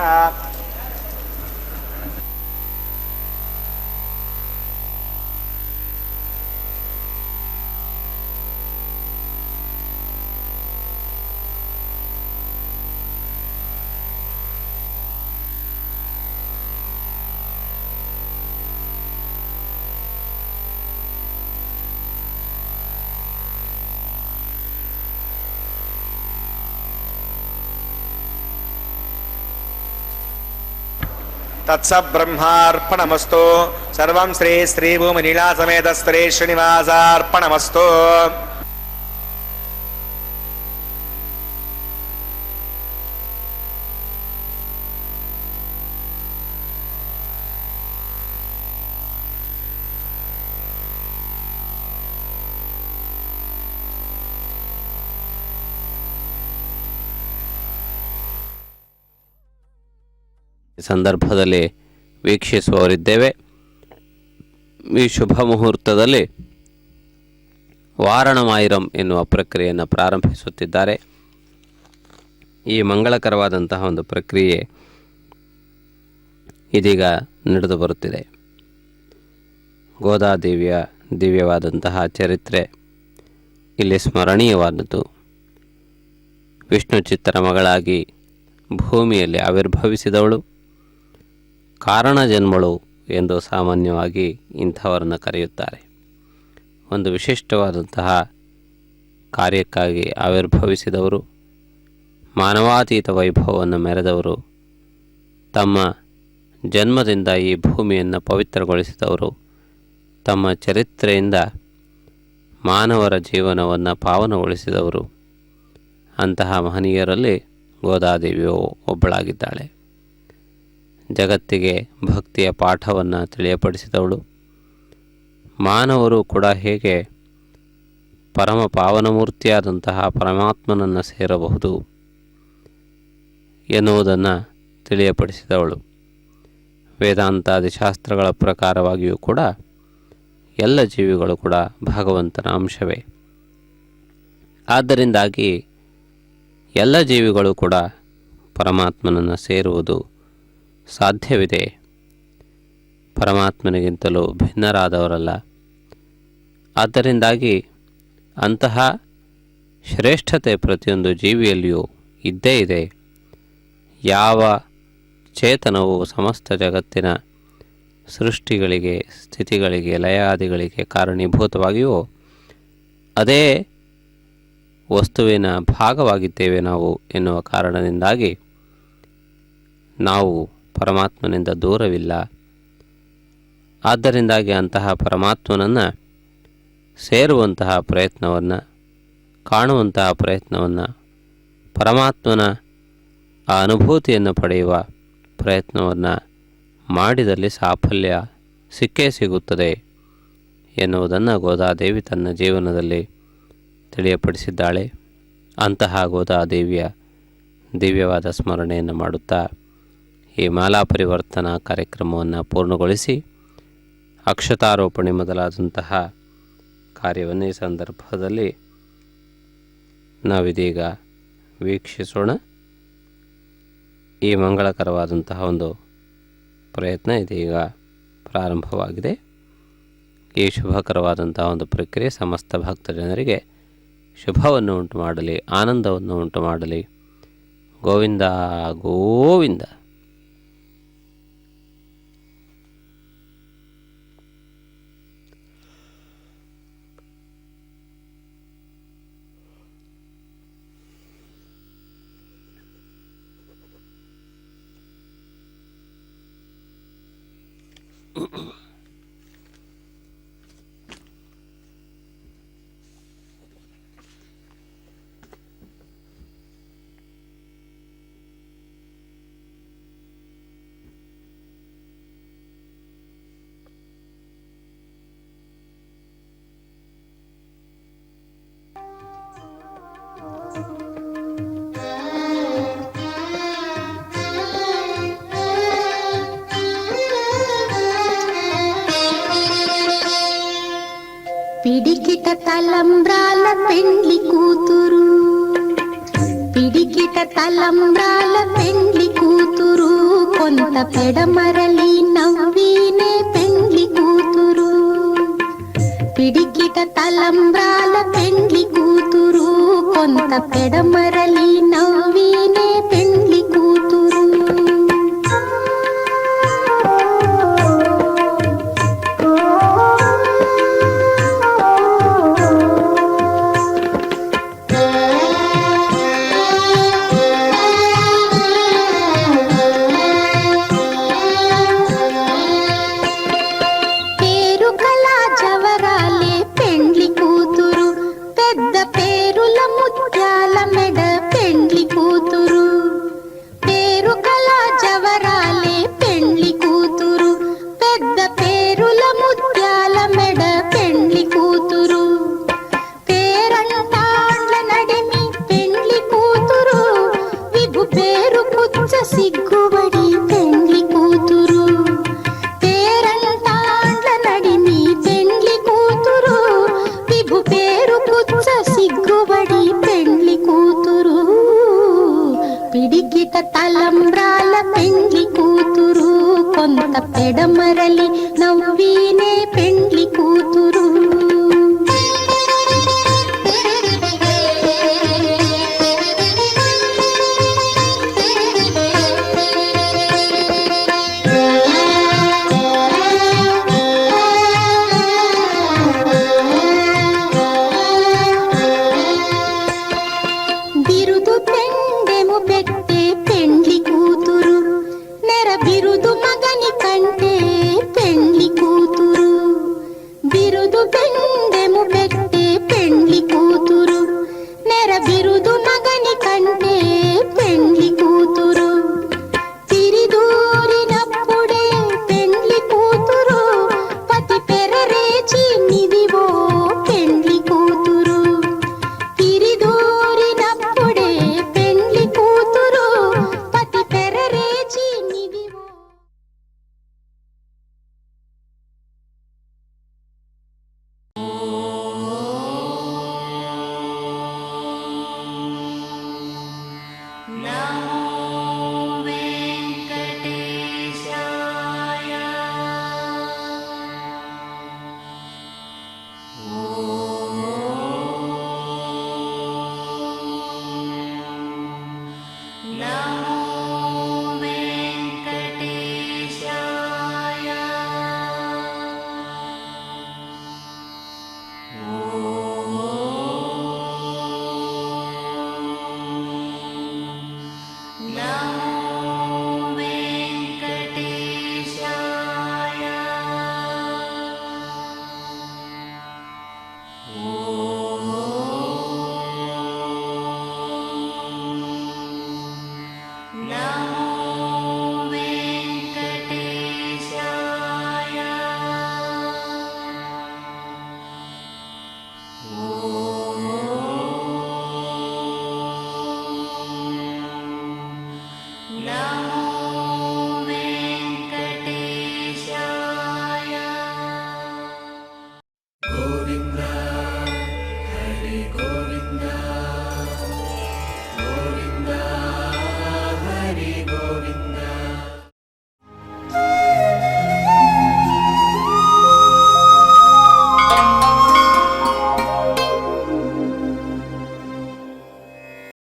तत्सब्रह्मार्पणमस्तु सर्वं श्री श्रीभूमिनीला समेत श्री श्रीनिवासार्पणमस्तु ಸಂದರ್ಭದಲ್ಲಿ ವೀಕ್ಷಿಸುವವರಿದ್ದೇವೆ. ಈ ಶುಭ ಮುಹೂರ್ತದಲ್ಲಿ ವಾರಣಮಾಯಿರಂ ಎನ್ನುವ ಪ್ರಕ್ರಿಯೆಯನ್ನು ಪ್ರಾರಂಭಿಸುತ್ತಿದ್ದಾರೆ. ಈ ಮಂಗಳಕರವಾದಂತಹ ಒಂದು ಪ್ರಕ್ರಿಯೆ ಇದೀಗ ನಡೆದು ಬರುತ್ತಿದೆ. ಗೋದಾದೇವಿಯ ದಿವ್ಯವಾದಂತಹ ಚರಿತ್ರೆ ಇಲ್ಲಿ ಸ್ಮರಣೀಯವಾದದ್ದು. ವಿಷ್ಣು ಚಿತ್ತರ ಮಗಳಾಗಿ ಭೂಮಿಯಲ್ಲಿ ಆವಿರ್ಭವಿಸಿದವಳು ಕಾರಣ ಜನ್ಮಳು ಎಂದು ಸಾಮಾನ್ಯವಾಗಿ ಇಂಥವರನ್ನು ಕರೆಯುತ್ತಾರೆ. ಒಂದು ವಿಶಿಷ್ಟವಾದಂತಹ ಕಾರ್ಯಕ್ಕಾಗಿ ಆವಿರ್ಭವಿಸಿದವರು, ಮಾನವಾತೀತ ವೈಭವವನ್ನು ಮೆರೆದವರು, ತಮ್ಮ ಜನ್ಮದಿಂದ ಈ ಭೂಮಿಯನ್ನು ಪವಿತ್ರಗೊಳಿಸಿದವರು, ತಮ್ಮ ಚರಿತ್ರೆಯಿಂದ ಮಾನವರ ಜೀವನವನ್ನು ಪಾವನಗೊಳಿಸಿದವರು. ಅಂತಹ ಮಹನೀಯರಲ್ಲಿ ಗೋದಾದೇವಿಯು ಒಬ್ಬಳಾಗಿದ್ದಾಳೆ. ಜಗತ್ತಿಗೆ ಭಕ್ತಿಯ ಪಾಠವನ್ನು ತಿಳಿಯಪಡಿಸಿದವಳು. ಮಾನವರು ಕೂಡ ಹೇಗೆ ಪರಮ ಪಾವನಮೂರ್ತಿಯಾದಂತಹ ಪರಮಾತ್ಮನನ್ನು ಸೇರಬಹುದು, ಎನ್ನುವುದನ್ನು ತಿಳಿಯಪಡಿಸಿದವಳು. ವೇದಾಂತಾದಿ ಶಾಸ್ತ್ರಗಳ ಪ್ರಕಾರವಾಗಿಯೂ ಕೂಡ ಎಲ್ಲ ಜೀವಿಗಳು ಕೂಡ ಭಗವಂತನ ಅಂಶವೇ. ಆದ್ದರಿಂದಾಗಿ ಎಲ್ಲ ಜೀವಿಗಳು ಕೂಡ ಪರಮಾತ್ಮನನ್ನು ಸೇರುವುದು ಸಾಧ್ಯವಿದೆ. ಪರಮಾತ್ಮನಿಗಿಂತಲೂ ಭಿನ್ನರಾದವರಲ್ಲ. ಆದ್ದರಿಂದಾಗಿ ಅಂತಹ ಶ್ರೇಷ್ಠತೆ ಪ್ರತಿಯೊಂದು ಜೀವಿಯಲ್ಲಿಯೂ ಇದ್ದೇ ಇದೆ. ಯಾವ ಚೇತನವು ಸಮಸ್ತ ಜಗತ್ತಿನ ಸೃಷ್ಟಿಗಳಿಗೆ, ಸ್ಥಿತಿಗಳಿಗೆ, ಲಯಾದಿಗಳಿಗೆ ಕಾರಣೀಭೂತವಾಗಿಯೋ ಅದೇ ವಸ್ತುವಿನ ಭಾಗವಾಗಿದ್ದೇವೆ ನಾವು ಎನ್ನುವ ಕಾರಣದಿಂದಾಗಿ ನಾವು ಪರಮಾತ್ಮನಿಂದ ದೂರವಿಲ್ಲ. ಆದ್ದರಿಂದಾಗಿ ಅಂತಹ ಪರಮಾತ್ಮನನ್ನು ಸೇರುವಂತಹ ಪ್ರಯತ್ನವನ್ನು, ಕಾಣುವಂತಹ ಪ್ರಯತ್ನವನ್ನು, ಪರಮಾತ್ಮನ ಆ ಅನುಭೂತಿಯನ್ನು ಪಡೆಯುವ ಪ್ರಯತ್ನವನ್ನು ಮಾಡಿದಲ್ಲಿ ಸಾಫಲ್ಯ ಸಿಕ್ಕೇ ಸಿಗುತ್ತದೆ ಎನ್ನುವುದನ್ನು ಗೋದಾದೇವಿ ತನ್ನ ಜೀವನದಲ್ಲಿ ತಿಳಿಯಪಡಿಸಿದ್ದಾಳೆ. ಅಂತಹ ಗೋದಾದೇವಿಯ ದಿವ್ಯವಾದ ಸ್ಮರಣೆಯನ್ನು ಮಾಡುತ್ತಾ ಈ ಮಾಲಾ ಪರಿವರ್ತನಾ ಕಾರ್ಯಕ್ರಮವನ್ನು ಪೂರ್ಣಗೊಳಿಸಿ ಅಕ್ಷತಾರೋಪಣೆ ಮೊದಲಾದಂತಹ ಕಾರ್ಯವನ್ನು ಈ ಸಂದರ್ಭದಲ್ಲಿ ನಾವಿದೀಗ ವೀಕ್ಷಿಸೋಣ. ಈ ಮಂಗಳಕರವಾದಂತಹ ಒಂದು ಪ್ರಯತ್ನ ಇದೀಗ ಪ್ರಾರಂಭವಾಗಿದೆ. ಈ ಶುಭಕರವಾದಂತಹ ಒಂದು ಪ್ರಕ್ರಿಯೆ ಸಮಸ್ತ ಭಕ್ತ ಜನರಿಗೆ ಶುಭವನ್ನು ಉಂಟು ಮಾಡಲಿ, ಆನಂದವನ್ನು ಉಂಟು ಮಾಡಲಿ. ಗೋವಿಂದ ಗೋವಿಂದ. పిడికిట తలంబ్రాల పెండ్లి కూతురు, పిడికిట తలంబ్రాల పెండ్లి కూతురు, కొంత పెడమరలి నవ్వీనే పెండ్లి కూతురు. పిడికిట తలంబ్రాల పెండ్లి కూతురు, కొంత పెడమరలి నవ్వీనే పెండ్లి కూతురు. తలంబ్రాల పెండ్లి కూతురు, కొంత పెడమరలి నవ్వీనే పెండ్లి కూతురు.